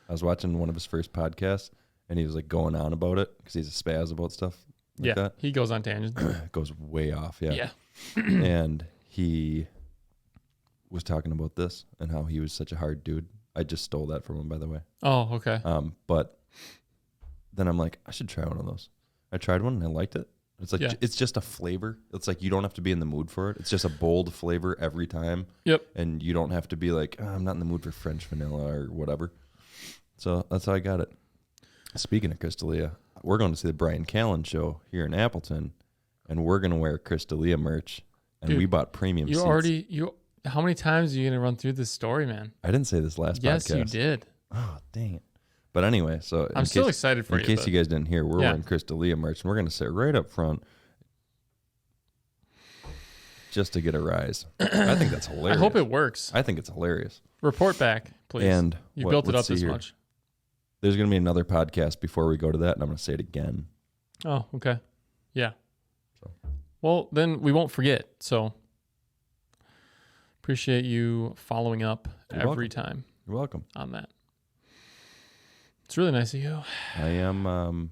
Speaker 2: I was watching one of his first podcasts, and he was like going on about it because he's a spaz about stuff like that.
Speaker 1: He goes on tangents.
Speaker 2: Goes way off, yeah.
Speaker 1: Yeah.
Speaker 2: And he was talking about this and how he was such a hard dude. I just stole that from him, by the way.
Speaker 1: Oh, okay.
Speaker 2: But then I'm like, I should try one of those. I tried one and I liked it. It's like it's just a flavor. It's like you don't have to be in the mood for it. It's just a bold flavor every time.
Speaker 1: Yep.
Speaker 2: And you don't have to be like, I'm not in the mood for French vanilla or whatever. So that's how I got it. Speaking of Chris D'Elia, we're going to see the Brian Callen show here in Appleton, and we're going to wear Chris D'Elia merch. And
Speaker 1: Dude,
Speaker 2: we bought premium seats.
Speaker 1: How many times are you going to run through this story, man?
Speaker 2: I didn't say this last podcast.
Speaker 1: Yes, you did.
Speaker 2: Oh, dang it. But anyway, so
Speaker 1: I'm still excited for you.
Speaker 2: In case you guys didn't hear, we're wearing Chris D'Elia merch, and we're going to sit right up front just to get a rise. I think that's hilarious.
Speaker 1: I hope it works.
Speaker 2: I think it's hilarious.
Speaker 1: Report back, please.
Speaker 2: And
Speaker 1: you built it up this much.
Speaker 2: There's going to be another podcast before we go to that, and I'm going to say it again.
Speaker 1: Oh, okay. Yeah. Well, then we won't forget. So appreciate you following up every time.
Speaker 2: You're welcome.
Speaker 1: On that. It's really nice of you.
Speaker 2: I am,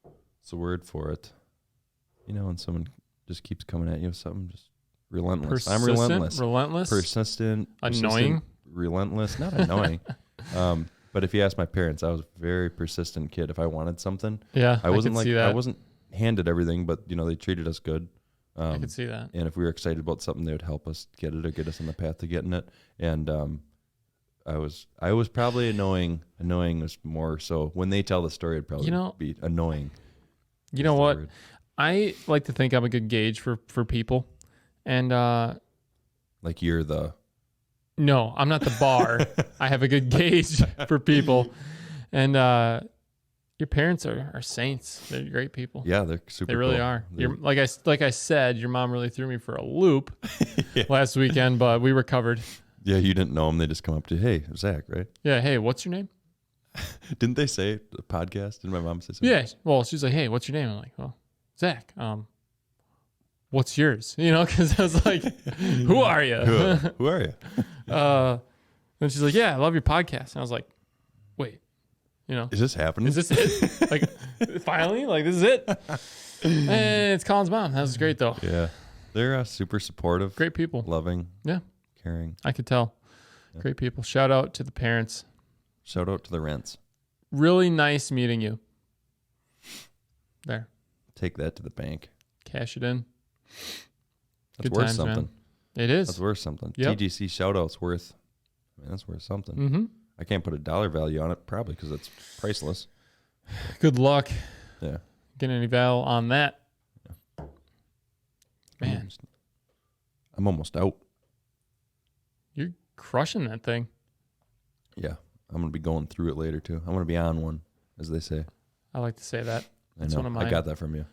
Speaker 2: what's the word for it? You know, when someone just keeps coming at you with something, just relentless. I'm relentless.
Speaker 1: Relentless?
Speaker 2: Persistent.
Speaker 1: Annoying?
Speaker 2: Relentless. Not annoying. But if you ask my parents, I was a very persistent kid. If I wanted something, I wasn't handed everything, but you know, they treated us good.
Speaker 1: I could see that.
Speaker 2: And if we were excited about something, they would help us get it or get us on the path to getting it. And I was probably annoying. Annoying was more so when they tell the story, it'd probably be annoying.
Speaker 1: You know what? I like to think I'm a good gauge for people. And
Speaker 2: like you're the
Speaker 1: No, I'm not the bar. I have a good gauge for people. And your parents are saints. They're great people.
Speaker 2: Yeah, they're super
Speaker 1: They really
Speaker 2: cool.
Speaker 1: are. Like I said, your mom really threw me for a loop last weekend, but we recovered.
Speaker 2: Yeah, you didn't know them. They just come up to you, hey, Zach, right?
Speaker 1: Yeah, hey, what's your name?
Speaker 2: Didn't they say the podcast? Didn't my mom say something?
Speaker 1: Yeah. Well, she's like, hey, what's your name? I'm like, well, Zach. What's yours? You know, because I was like, who are you?
Speaker 2: Who are you?
Speaker 1: And she's like, yeah, I love your podcast. And I was like, wait, you know,
Speaker 2: is this happening?
Speaker 1: Is this it? Like, finally, like this is it. And it's Colin's mom. That was great though.
Speaker 2: Yeah, they're super supportive,
Speaker 1: great people,
Speaker 2: loving,
Speaker 1: yeah,
Speaker 2: caring.
Speaker 1: I could tell. Yeah. Great people. Shout out to the parents.
Speaker 2: Shout out to the Rents.
Speaker 1: Really nice meeting you. There.
Speaker 2: Take that to the bank.
Speaker 1: Cash it in.
Speaker 2: That's
Speaker 1: Good
Speaker 2: worth
Speaker 1: times,
Speaker 2: something.
Speaker 1: Man. It is.
Speaker 2: That's worth something.
Speaker 1: Yep.
Speaker 2: TGC shout out's worth. I mean, that's worth something.
Speaker 1: Mm-hmm.
Speaker 2: I can't put a dollar value on it, probably because it's priceless.
Speaker 1: Good luck.
Speaker 2: Yeah.
Speaker 1: Getting any val on that. Yeah. Man.
Speaker 2: I'm almost out.
Speaker 1: You're crushing that thing.
Speaker 2: Yeah. I'm going to be going through it later, too. I'm going to be on one, as they say.
Speaker 1: I like to say that. That's
Speaker 2: I know.
Speaker 1: one of mine.
Speaker 2: I got that from you.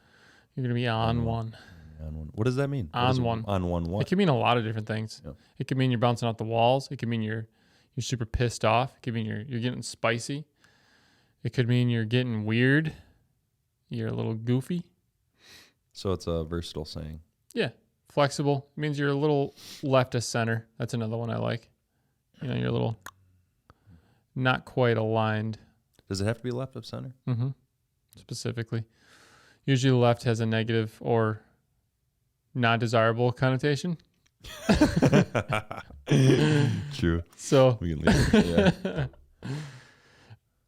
Speaker 1: You're going to be on one.
Speaker 2: On one. What does that mean?
Speaker 1: On one.
Speaker 2: On one what?
Speaker 1: It could mean a lot of different things.
Speaker 2: Yep.
Speaker 1: It could mean you're bouncing off the walls. It could mean you're super pissed off. It could mean you're getting spicy. It could mean you're getting weird. You're a little goofy.
Speaker 2: So it's a versatile saying.
Speaker 1: Yeah. Flexible. It means you're a little left of center. That's another one I like. You know, you're a little not quite aligned.
Speaker 2: Does it have to be left of center?
Speaker 1: Mm-hmm. Specifically. Usually the left has a negative or not desirable connotation.
Speaker 2: True.
Speaker 1: So
Speaker 2: We can leave it.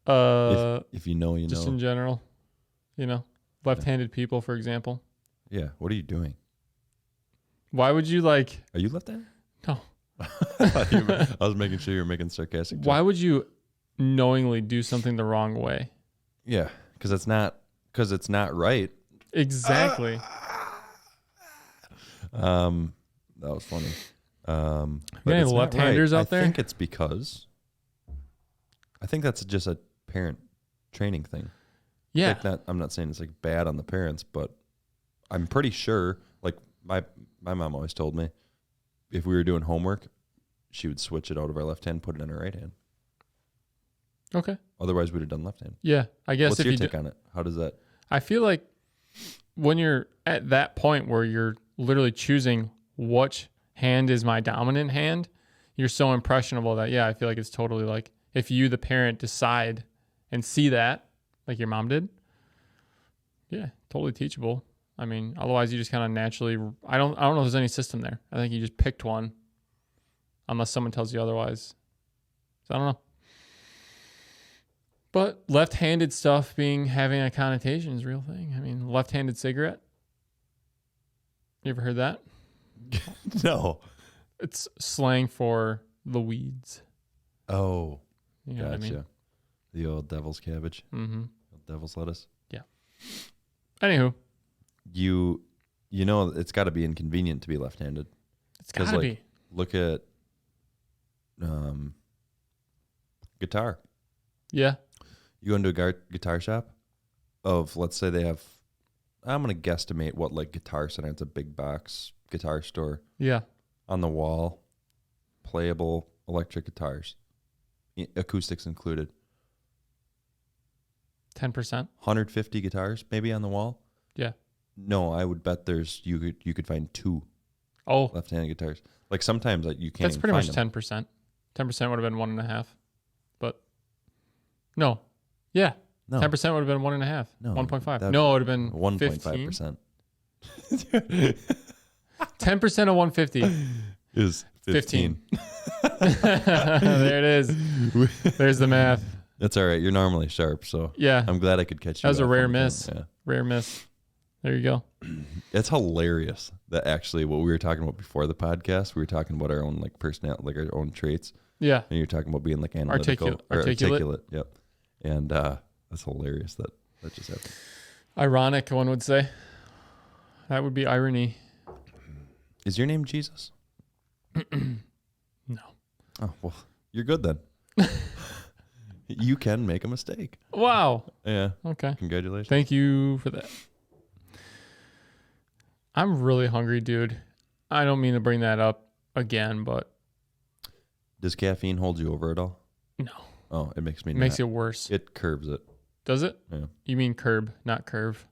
Speaker 2: Yeah. If you know, you
Speaker 1: just
Speaker 2: know.
Speaker 1: in general, you know, left-handed people, for example.
Speaker 2: Yeah. What are you doing?
Speaker 1: Why would you like?
Speaker 2: Are you left-handed?
Speaker 1: No.
Speaker 2: I was making sure you were making sarcastic jokes.
Speaker 1: Why would you knowingly do something the wrong way?
Speaker 2: Yeah, because it's not right.
Speaker 1: Exactly.
Speaker 2: That was funny.
Speaker 1: Got
Speaker 2: But
Speaker 1: any
Speaker 2: it's not
Speaker 1: left-handers
Speaker 2: right.
Speaker 1: out there?
Speaker 2: I think it's because I think that's just a parent training thing.
Speaker 1: Yeah.
Speaker 2: Like I'm not saying it's like bad on the parents, but I'm pretty sure like my mom always told me if we were doing homework, she would switch it out of our left hand, put it in her right hand.
Speaker 1: Okay.
Speaker 2: Otherwise, we'd have done left hand.
Speaker 1: Yeah. I guess
Speaker 2: What's
Speaker 1: if
Speaker 2: your
Speaker 1: you
Speaker 2: take on it? How does that?
Speaker 1: I feel like when you're at that point where you're literally choosing which hand is my dominant hand, you're so impressionable that, yeah, I feel like it's totally like if you, the parent, decide and see that, like your mom did, yeah, totally teachable. I mean, otherwise you just kind of naturally, I don't know if there's any system there. I think you just picked one unless someone tells you otherwise. So I don't know. But left-handed stuff having a connotation is a real thing. I mean, left-handed cigarette. You ever heard that?
Speaker 2: No.
Speaker 1: It's slang for the weeds.
Speaker 2: Oh,
Speaker 1: You know
Speaker 2: gotcha.
Speaker 1: what I mean?
Speaker 2: The old devil's cabbage.
Speaker 1: Mm-hmm.
Speaker 2: Devil's lettuce.
Speaker 1: Anywho,
Speaker 2: You know it's got to be inconvenient to be left-handed.
Speaker 1: it's got to be.
Speaker 2: Look at guitar.
Speaker 1: Yeah.
Speaker 2: You go into a guitar shop of, let's say they have, I'm going to guesstimate what like Guitar Center, it's a big box guitar store.
Speaker 1: Yeah.
Speaker 2: On the wall, playable electric guitars, acoustics included.
Speaker 1: 10%.
Speaker 2: 150 guitars maybe on the wall.
Speaker 1: Yeah.
Speaker 2: No, I would bet you could find 2
Speaker 1: Oh,
Speaker 2: left-handed guitars. Like sometimes you can't.
Speaker 1: that's
Speaker 2: even
Speaker 1: pretty much
Speaker 2: find them.
Speaker 1: 10%. 10% would have been 1.5. But no. Yeah.
Speaker 2: No,
Speaker 1: 10% would have been 1.5.
Speaker 2: No,
Speaker 1: 1.5. No, it would have been
Speaker 2: 1.5%.
Speaker 1: 10% of 150.
Speaker 2: Is 15.
Speaker 1: There it is. There's the math.
Speaker 2: That's all right. You're normally sharp, so
Speaker 1: Yeah.
Speaker 2: I'm glad I could catch you.
Speaker 1: That was a
Speaker 2: up
Speaker 1: rare
Speaker 2: on the time.
Speaker 1: miss.
Speaker 2: Yeah.
Speaker 1: Rare miss. There you go.
Speaker 2: It's hilarious that actually what we were talking about before the podcast, we were talking about our own like personality, like our own traits,
Speaker 1: Yeah.
Speaker 2: and you're talking about being like analytical,
Speaker 1: Articulate.
Speaker 2: Yep. And that's hilarious that just happened.
Speaker 1: Ironic, one would say. That would be irony.
Speaker 2: Is your name Jesus?
Speaker 1: No.
Speaker 2: Oh well, you're good then. You can make a mistake.
Speaker 1: Wow.
Speaker 2: Yeah.
Speaker 1: Okay.
Speaker 2: Congratulations.
Speaker 1: Thank you for that. I'm really hungry, dude. I don't mean to bring that up again, but
Speaker 2: Does caffeine hold you over at all?
Speaker 1: no.
Speaker 2: Oh, it makes me.
Speaker 1: It makes it worse.
Speaker 2: It curbs it.
Speaker 1: Does it?
Speaker 2: Yeah.
Speaker 1: You mean curb, not curve.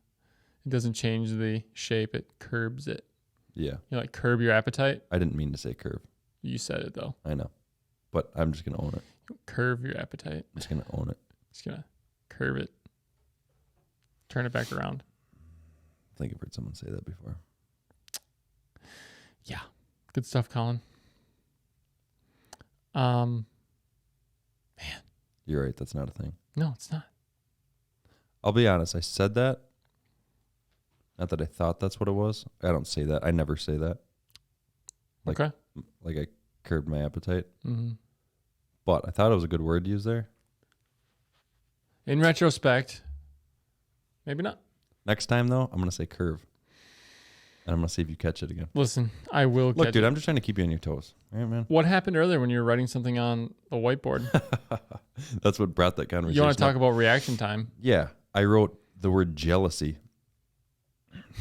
Speaker 1: It doesn't change the shape. It curbs it.
Speaker 2: Yeah.
Speaker 1: You like curb your appetite?
Speaker 2: I didn't mean to say curve.
Speaker 1: You said it, though.
Speaker 2: I know, but I'm just gonna own it.
Speaker 1: Curve your appetite.
Speaker 2: I'm just gonna own it.
Speaker 1: Just going to curve it. Turn it back around.
Speaker 2: I think I've heard someone say that before.
Speaker 1: Yeah. Good stuff, Colin. Man.
Speaker 2: You're right. That's not a thing.
Speaker 1: No, it's not.
Speaker 2: I'll be honest. I said that. Not that I thought that's what it was. I don't say that. I never say that. Like,
Speaker 1: Okay.
Speaker 2: Like I curbed my appetite.
Speaker 1: Mm-hmm.
Speaker 2: But I thought it was a good word to use there.
Speaker 1: In retrospect, maybe not.
Speaker 2: Next time, though, I'm going to say curve. And I'm going to see if you catch it again.
Speaker 1: Listen, I will
Speaker 2: Look,
Speaker 1: catch
Speaker 2: dude,
Speaker 1: it.
Speaker 2: I'm just trying to keep you on your toes. All right, man?
Speaker 1: What happened earlier when you were writing something on the whiteboard?
Speaker 2: That's what brought that conversation
Speaker 1: You want to talk
Speaker 2: up.
Speaker 1: about reaction time?
Speaker 2: Yeah. I wrote the word jealousy.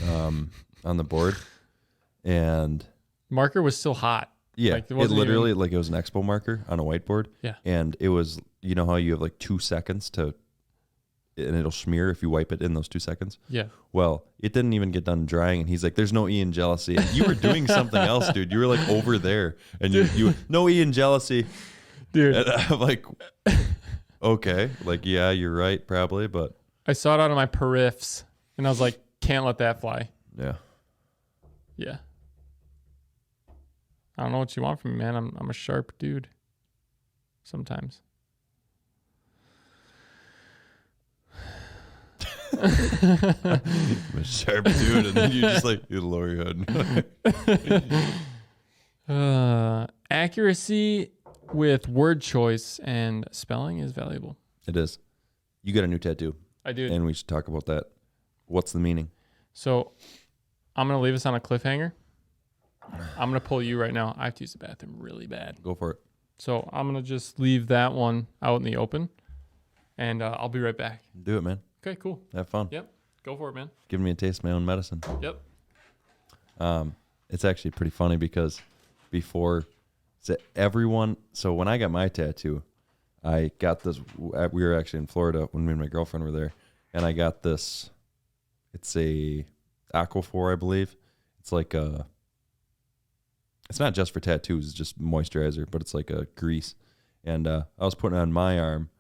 Speaker 2: on the board, and
Speaker 1: Marker was still hot.
Speaker 2: yeah,
Speaker 1: Like,
Speaker 2: it
Speaker 1: wasn't
Speaker 2: literally
Speaker 1: even-
Speaker 2: like it was an expo marker on a whiteboard.
Speaker 1: Yeah.
Speaker 2: And it was, you know how you have like 2 seconds and it'll smear if you wipe it in those 2 seconds.
Speaker 1: Yeah.
Speaker 2: Well, it didn't even get done drying, and he's like, "There's no Ian jealousy." And you were doing something else, dude. You were like over there, and you no Ian jealousy,
Speaker 1: Dude.
Speaker 2: And I'm like, okay, like yeah, you're right, probably, but
Speaker 1: I saw it out of my periffs, and I was like, can't let that fly.
Speaker 2: yeah.
Speaker 1: Yeah. I don't know what you want from me, man. I'm a sharp dude. Sometimes.
Speaker 2: I'm a sharp dude, and then you just like you lower your head.
Speaker 1: Accuracy with word choice and spelling is valuable.
Speaker 2: It is. You got a new tattoo,
Speaker 1: I do.
Speaker 2: and we should talk about that. What's the meaning?
Speaker 1: So I'm going to leave us on a cliffhanger. I'm going to pull you right now. I have to use the bathroom really bad.
Speaker 2: Go for it.
Speaker 1: So I'm going to just leave that one out in the open, and I'll be right back.
Speaker 2: Do it, man.
Speaker 1: Okay, cool.
Speaker 2: Have fun.
Speaker 1: Yep. Go for it, man.
Speaker 2: Giving me a taste of my own medicine.
Speaker 1: Yep.
Speaker 2: It's actually pretty funny because before so when I got my tattoo, I got this. We were actually in Florida when me and my girlfriend were there, and I got this. It's a Aquaphor, I believe. It's like a. It's not just for tattoos; it's just moisturizer, but it's like a grease. And I was putting it on my arm,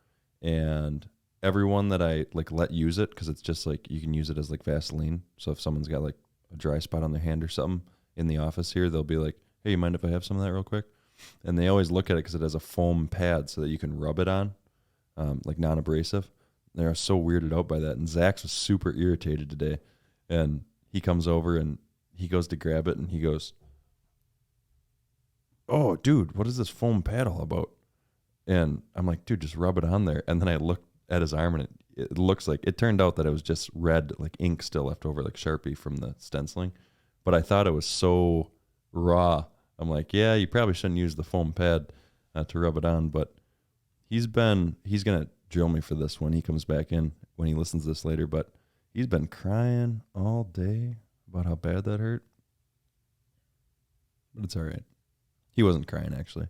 Speaker 2: and everyone that I like let use it, because it's just like you can use it as like Vaseline. So if someone's got like a dry spot on their hand or something in the office here, they'll be like, "Hey, you mind if I have some of that real quick?" And they always look at it because it has a foam pad so that you can rub it on, like non-abrasive. They're so weirded out by that. And Zach's was super irritated today. And he comes over and he goes to grab it and he goes, "Oh, dude, what is this foam pad all about?" And I'm like, "Dude, just rub it on there." And then I looked at his arm and it looks like, it turned out that it was just red, like ink still left over, like Sharpie from the stenciling. But I thought it was so raw. I'm like, yeah, you probably shouldn't use the foam pad to rub it on. But he's going to drill me for this when he comes back in, when he listens to this later. But he's been crying all day about how bad that hurt. But it's all right. He wasn't crying, actually.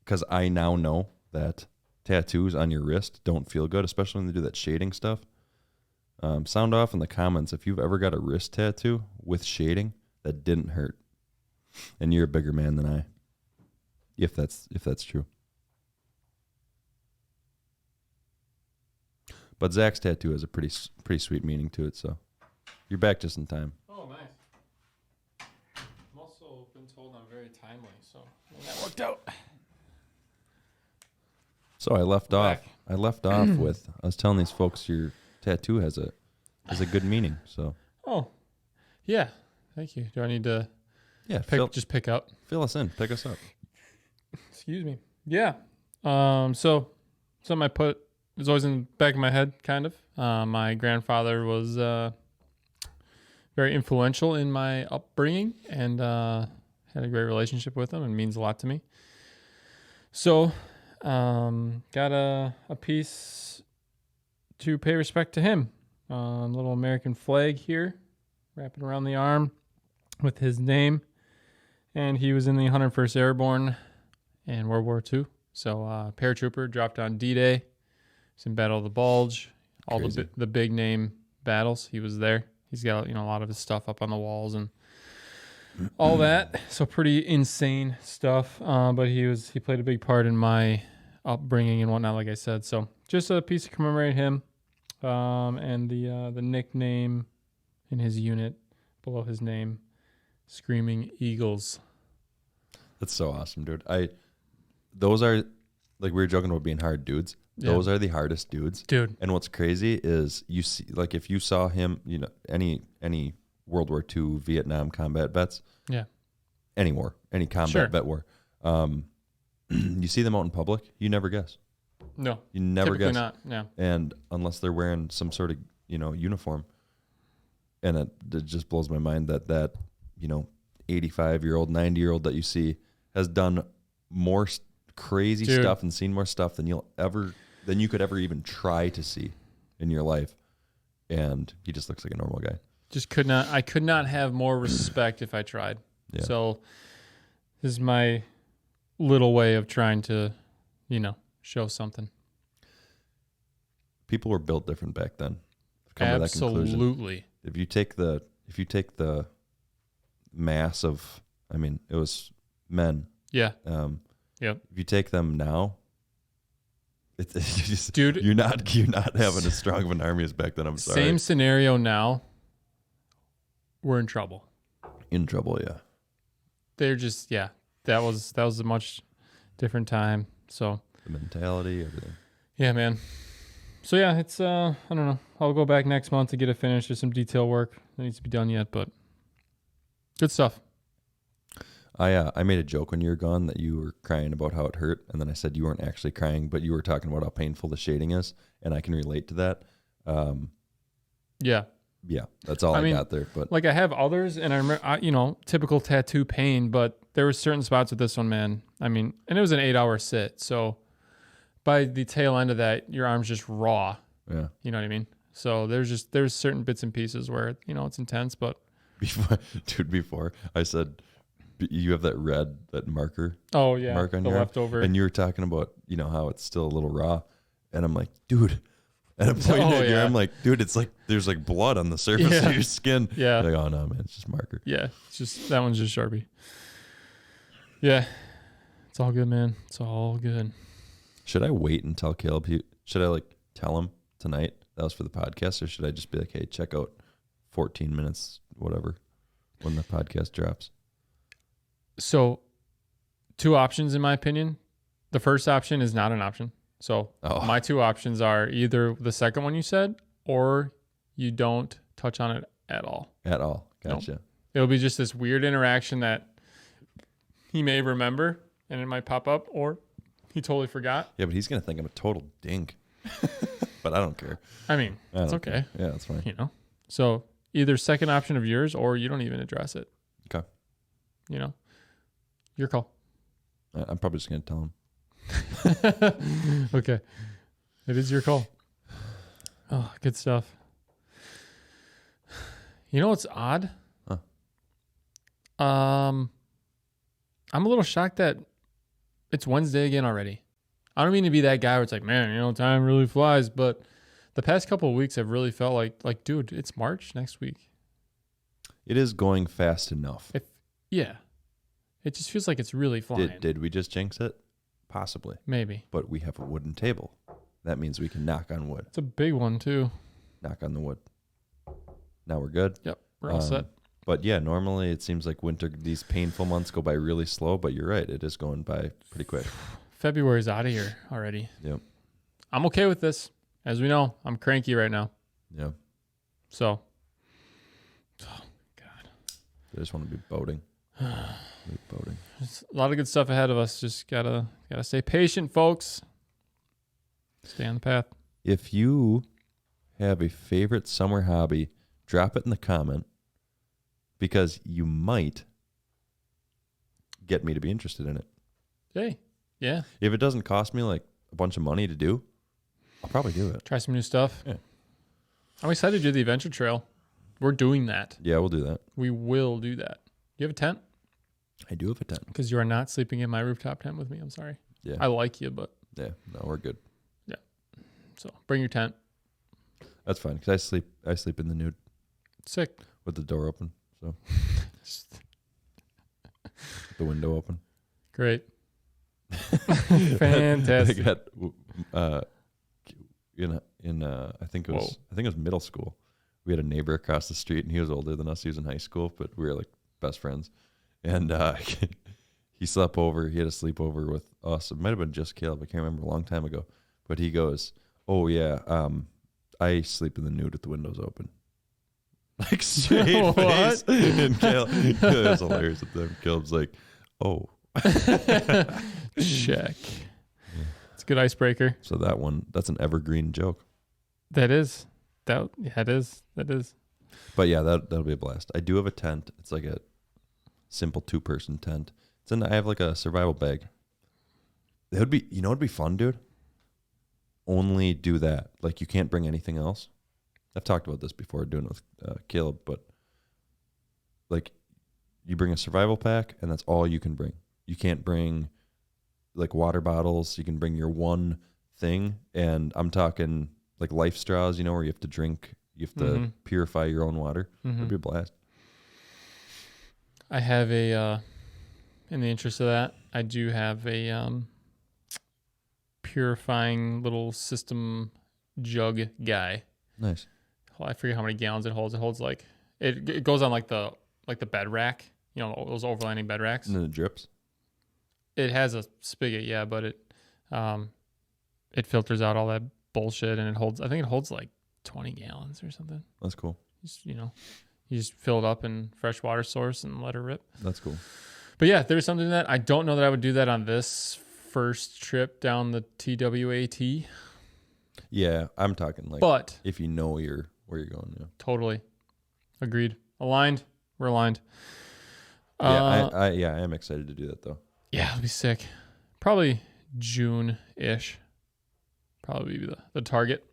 Speaker 2: Because I now know that tattoos on your wrist don't feel good, especially when they do that shading stuff. Sound off in the comments if you've ever got a wrist tattoo with shading that didn't hurt, and you're a bigger man than I. If that's true. But Zach's tattoo has a pretty sweet meaning to it, so you're back just in time.
Speaker 1: Oh, nice. I'm also been told I'm very timely, so that worked out.
Speaker 2: So I left off.
Speaker 1: Back.
Speaker 2: I left off with I was telling these folks your tattoo has a good meaning. So
Speaker 1: Oh, yeah. Thank you. Do I need to
Speaker 2: yeah,
Speaker 1: just pick up?
Speaker 2: fill us in, pick us up.
Speaker 1: Excuse me. Yeah. So something I put is always in the back of my head, kind of. My grandfather was very influential in my upbringing, and had a great relationship with him, and means a lot to me. So, got a piece to pay respect to him. Little American flag here, wrapping around the arm with his name. And he was in the 101st Airborne in World War II. So paratrooper, dropped on D-Day. He's in Battle of the Bulge. All the big name battles, he was there. He's got a lot of his stuff up on the walls and all that. So pretty insane stuff. But he played a big part in my upbringing and whatnot, like I said. So just a piece to commemorate him. And the nickname in his unit below his name, Screaming Eagles.
Speaker 2: That's so awesome, dude. Those are, like, we were joking about being hard dudes.
Speaker 1: Yeah.
Speaker 2: Those are the hardest dudes,
Speaker 1: Dude.
Speaker 2: And what's crazy is you see, like, if you saw him, any World War II, Vietnam combat vets,
Speaker 1: Yeah.
Speaker 2: any war, any combat
Speaker 1: Sure.
Speaker 2: vet war, you see them out in public, you never guess.
Speaker 1: No.
Speaker 2: You never
Speaker 1: Typically
Speaker 2: guess.
Speaker 1: not. Yeah.
Speaker 2: And unless they're wearing some sort of, uniform. And it just blows my mind that 85-year-old, 90-year-old that you see has done more crazy
Speaker 1: Dude.
Speaker 2: stuff and seen more stuff than you could ever even try to see in your life. and he just looks like a normal guy.
Speaker 1: I could not have more respect if I tried.
Speaker 2: Yeah.
Speaker 1: So this is my little way of trying to, show something.
Speaker 2: People were built different back then. I've come to that conclusion.
Speaker 1: Absolutely.
Speaker 2: If you take the mass of, I mean, it was men.
Speaker 1: Yeah.
Speaker 2: Yep. If you take them now, it's just,
Speaker 1: dude,
Speaker 2: you're not having as strong of an army as back then. I'm sorry.
Speaker 1: Same scenario now. We're in trouble.
Speaker 2: In trouble, yeah.
Speaker 1: They're just That was a much different time. So
Speaker 2: the mentality, everything.
Speaker 1: Yeah, man. So yeah, it's I don't know. I'll go back next month to get it finished. There's some detail work that needs to be done yet, but good stuff.
Speaker 2: I made a joke when you were gone that you were crying about how it hurt, and then I said you weren't actually crying, but you were talking about how painful the shading is, and I can relate to that. Yeah, that's all I got there. But
Speaker 1: like I have others, and I remember, typical tattoo pain, but there were certain spots with this one, man. I mean, and it was an 8-hour sit, so by the tail end of that, your arm's just raw.
Speaker 2: Yeah,
Speaker 1: you know what I mean. So there's certain bits and pieces where it's intense, but
Speaker 2: before I said you have that marker.
Speaker 1: Oh yeah,
Speaker 2: mark on
Speaker 1: the
Speaker 2: your
Speaker 1: leftover,
Speaker 2: arm, and you were talking about how it's still a little raw, and I'm like, dude. And I'm pointing at your arm like, dude, it's like there's like blood on the surface of your skin.
Speaker 1: Yeah.
Speaker 2: Like, oh no, man, it's just marker.
Speaker 1: Yeah, it's just that one's just Sharpie. Yeah, it's all good, man. It's all good.
Speaker 2: Should I wait and tell Caleb? Should I tell him tonight that was for the podcast, or should I just be like, hey, check out 14 minutes, whatever, when the podcast drops?
Speaker 1: So, 2 options in my opinion. The first option is not an option. So my 2 options are either the second one you said, or you don't touch on it at all.
Speaker 2: At all. Gotcha.
Speaker 1: Nope. It'll be just this weird interaction that he may remember and it might pop up, or he totally forgot.
Speaker 2: Yeah, but he's going to think I'm a total dink. But I don't care.
Speaker 1: I mean, it's okay.
Speaker 2: Yeah, that's fine.
Speaker 1: So either second option of yours, or you don't even address it.
Speaker 2: Okay.
Speaker 1: Your call.
Speaker 2: I'm probably just going to tell him.
Speaker 1: Okay. It is your call. Oh, good stuff. You know what's odd?
Speaker 2: Huh.
Speaker 1: I'm a little shocked that it's Wednesday again already. I don't mean to be that guy where it's like, man, time really flies, but the past couple of weeks have really felt like, dude, it's March next week.
Speaker 2: It is going fast enough.
Speaker 1: Yeah. It just feels like it's really flying.
Speaker 2: Did we just jinx it? Possibly.
Speaker 1: Maybe.
Speaker 2: But we have a wooden table. That means we can knock on wood.
Speaker 1: It's a big one, too.
Speaker 2: Knock on the wood. Now we're good.
Speaker 1: Yep. We're all set.
Speaker 2: But yeah, normally it seems like winter, these painful months go by really slow, but you're right. It is going by pretty quick.
Speaker 1: February's out of here already.
Speaker 2: Yep.
Speaker 1: I'm okay with this. As we know, I'm cranky right now.
Speaker 2: Yeah.
Speaker 1: So. Oh, God.
Speaker 2: I just want to be boating. Boating.
Speaker 1: There's a lot of good stuff ahead of us. Just gotta stay patient, folks. Stay on the path.
Speaker 2: If you have a favorite summer hobby, drop it in the comment, because you might get me to be interested in it.
Speaker 1: Hey, yeah.
Speaker 2: If it doesn't cost me like a bunch of money to do, I'll probably do it.
Speaker 1: Try some new stuff.
Speaker 2: Yeah.
Speaker 1: I'm excited to do the adventure trail. We're doing that.
Speaker 2: Yeah, we'll do that.
Speaker 1: We will do that. You have a tent?
Speaker 2: I do have a tent.
Speaker 1: Because you are not sleeping in my rooftop tent with me. I'm sorry.
Speaker 2: Yeah.
Speaker 1: I like you, but.
Speaker 2: Yeah, no, we're good.
Speaker 1: Yeah. So bring your tent.
Speaker 2: That's fine, because I sleep in the nude.
Speaker 1: Sick.
Speaker 2: With the door open, so. The window open.
Speaker 1: Great. Fantastic.
Speaker 2: I got, I think it was middle school. We had a neighbor across the street, and he was older than us. He was in high school, but we were like best friends. And he slept over. He had a sleepover with us. It might have been just Caleb. I can't remember, a long time ago. But he goes, "Oh yeah, I sleep in the nude with the windows open." Like straight face. And Caleb, it was hilarious at them. Caleb's like, "Oh."
Speaker 1: Check. It's a good icebreaker.
Speaker 2: So that's an evergreen joke.
Speaker 1: That is. It is. That is.
Speaker 2: But yeah, that'll be a blast. I do have a tent. It's like a simple 2-person tent. I have like a survival bag. That would be, it'd be fun, dude. Only do that. Like, you can't bring anything else. I've talked about this before doing it with Caleb, but like you bring a survival pack and that's all you can bring. You can't bring like water bottles. You can bring your one thing, and I'm talking like life straws, where you have to drink, you have to purify your own water. It'd be a blast.
Speaker 1: I have a, in the interest of that, I do have a purifying little system jug guy.
Speaker 2: Nice.
Speaker 1: Well, I forget how many gallons it holds. It holds like, it goes on like the bed rack, those overlanding bed racks.
Speaker 2: And then it drips.
Speaker 1: It has a spigot, yeah, but it filters out all that bullshit, and I think it holds like 20 gallons or something.
Speaker 2: That's cool.
Speaker 1: Just, you just fill it up in fresh water source and let it rip.
Speaker 2: That's cool.
Speaker 1: But yeah, there's something that I don't know that I would do that on this first trip down the TWAT.
Speaker 2: Yeah, I'm talking like,
Speaker 1: but
Speaker 2: if you know where you're going. Yeah.
Speaker 1: Totally. Agreed. Aligned. We're aligned.
Speaker 2: Yeah, I am excited to do that though.
Speaker 1: Yeah, it'll be sick. Probably June-ish. Probably be the target.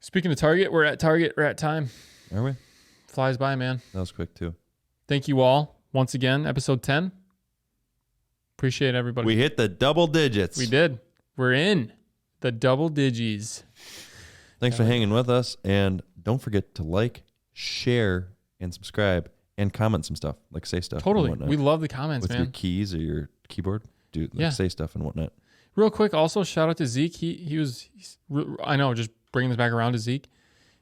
Speaker 1: Speaking of Target, we're at Target. We're at time.
Speaker 2: Are we?
Speaker 1: Flies by, man.
Speaker 2: That was quick too.
Speaker 1: Thank you all once again. Episode 10. Appreciate everybody.
Speaker 2: We hit the double digits.
Speaker 1: We did. We're in the double digis.
Speaker 2: Thanks for hanging with us. And don't forget to like, share, and subscribe, and comment some stuff. Like say stuff.
Speaker 1: Totally.
Speaker 2: And whatnot.
Speaker 1: We love the comments,
Speaker 2: with
Speaker 1: man.
Speaker 2: your keys or your keyboard. Dude, say stuff and whatnot.
Speaker 1: Real quick, also shout out to Zeke. He's I know, just bringing this back around to Zeke.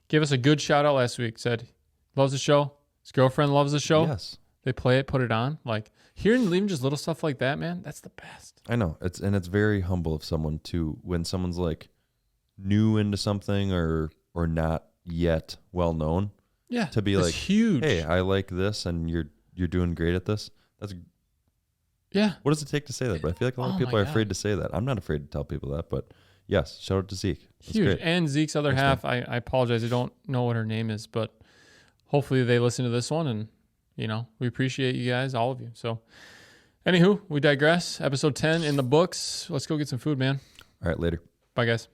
Speaker 1: Gave us a good shout out last week. Said loves the show. His girlfriend loves the show.
Speaker 2: Yes.
Speaker 1: They play it, put it on. Like hearing even just little stuff like that, man, that's the best.
Speaker 2: I know. It's very humble of someone to, when someone's like new into something or not yet well known.
Speaker 1: Yeah.
Speaker 2: To be like
Speaker 1: huge.
Speaker 2: Hey, I like this and you're doing great at this. That's
Speaker 1: yeah.
Speaker 2: What does it take to say that? But I feel like a lot of people are afraid to say that. I'm not afraid to tell people that, but yes, shout out to Zeke. That's
Speaker 1: huge.
Speaker 2: Great.
Speaker 1: And Zeke's other half, I apologize. I don't know what her name is, but hopefully they listen to this one, and we appreciate you guys, all of you. So anywho, we digress. Episode 10 in the books. Let's go get some food, man.
Speaker 2: All right, later.
Speaker 1: Bye, guys.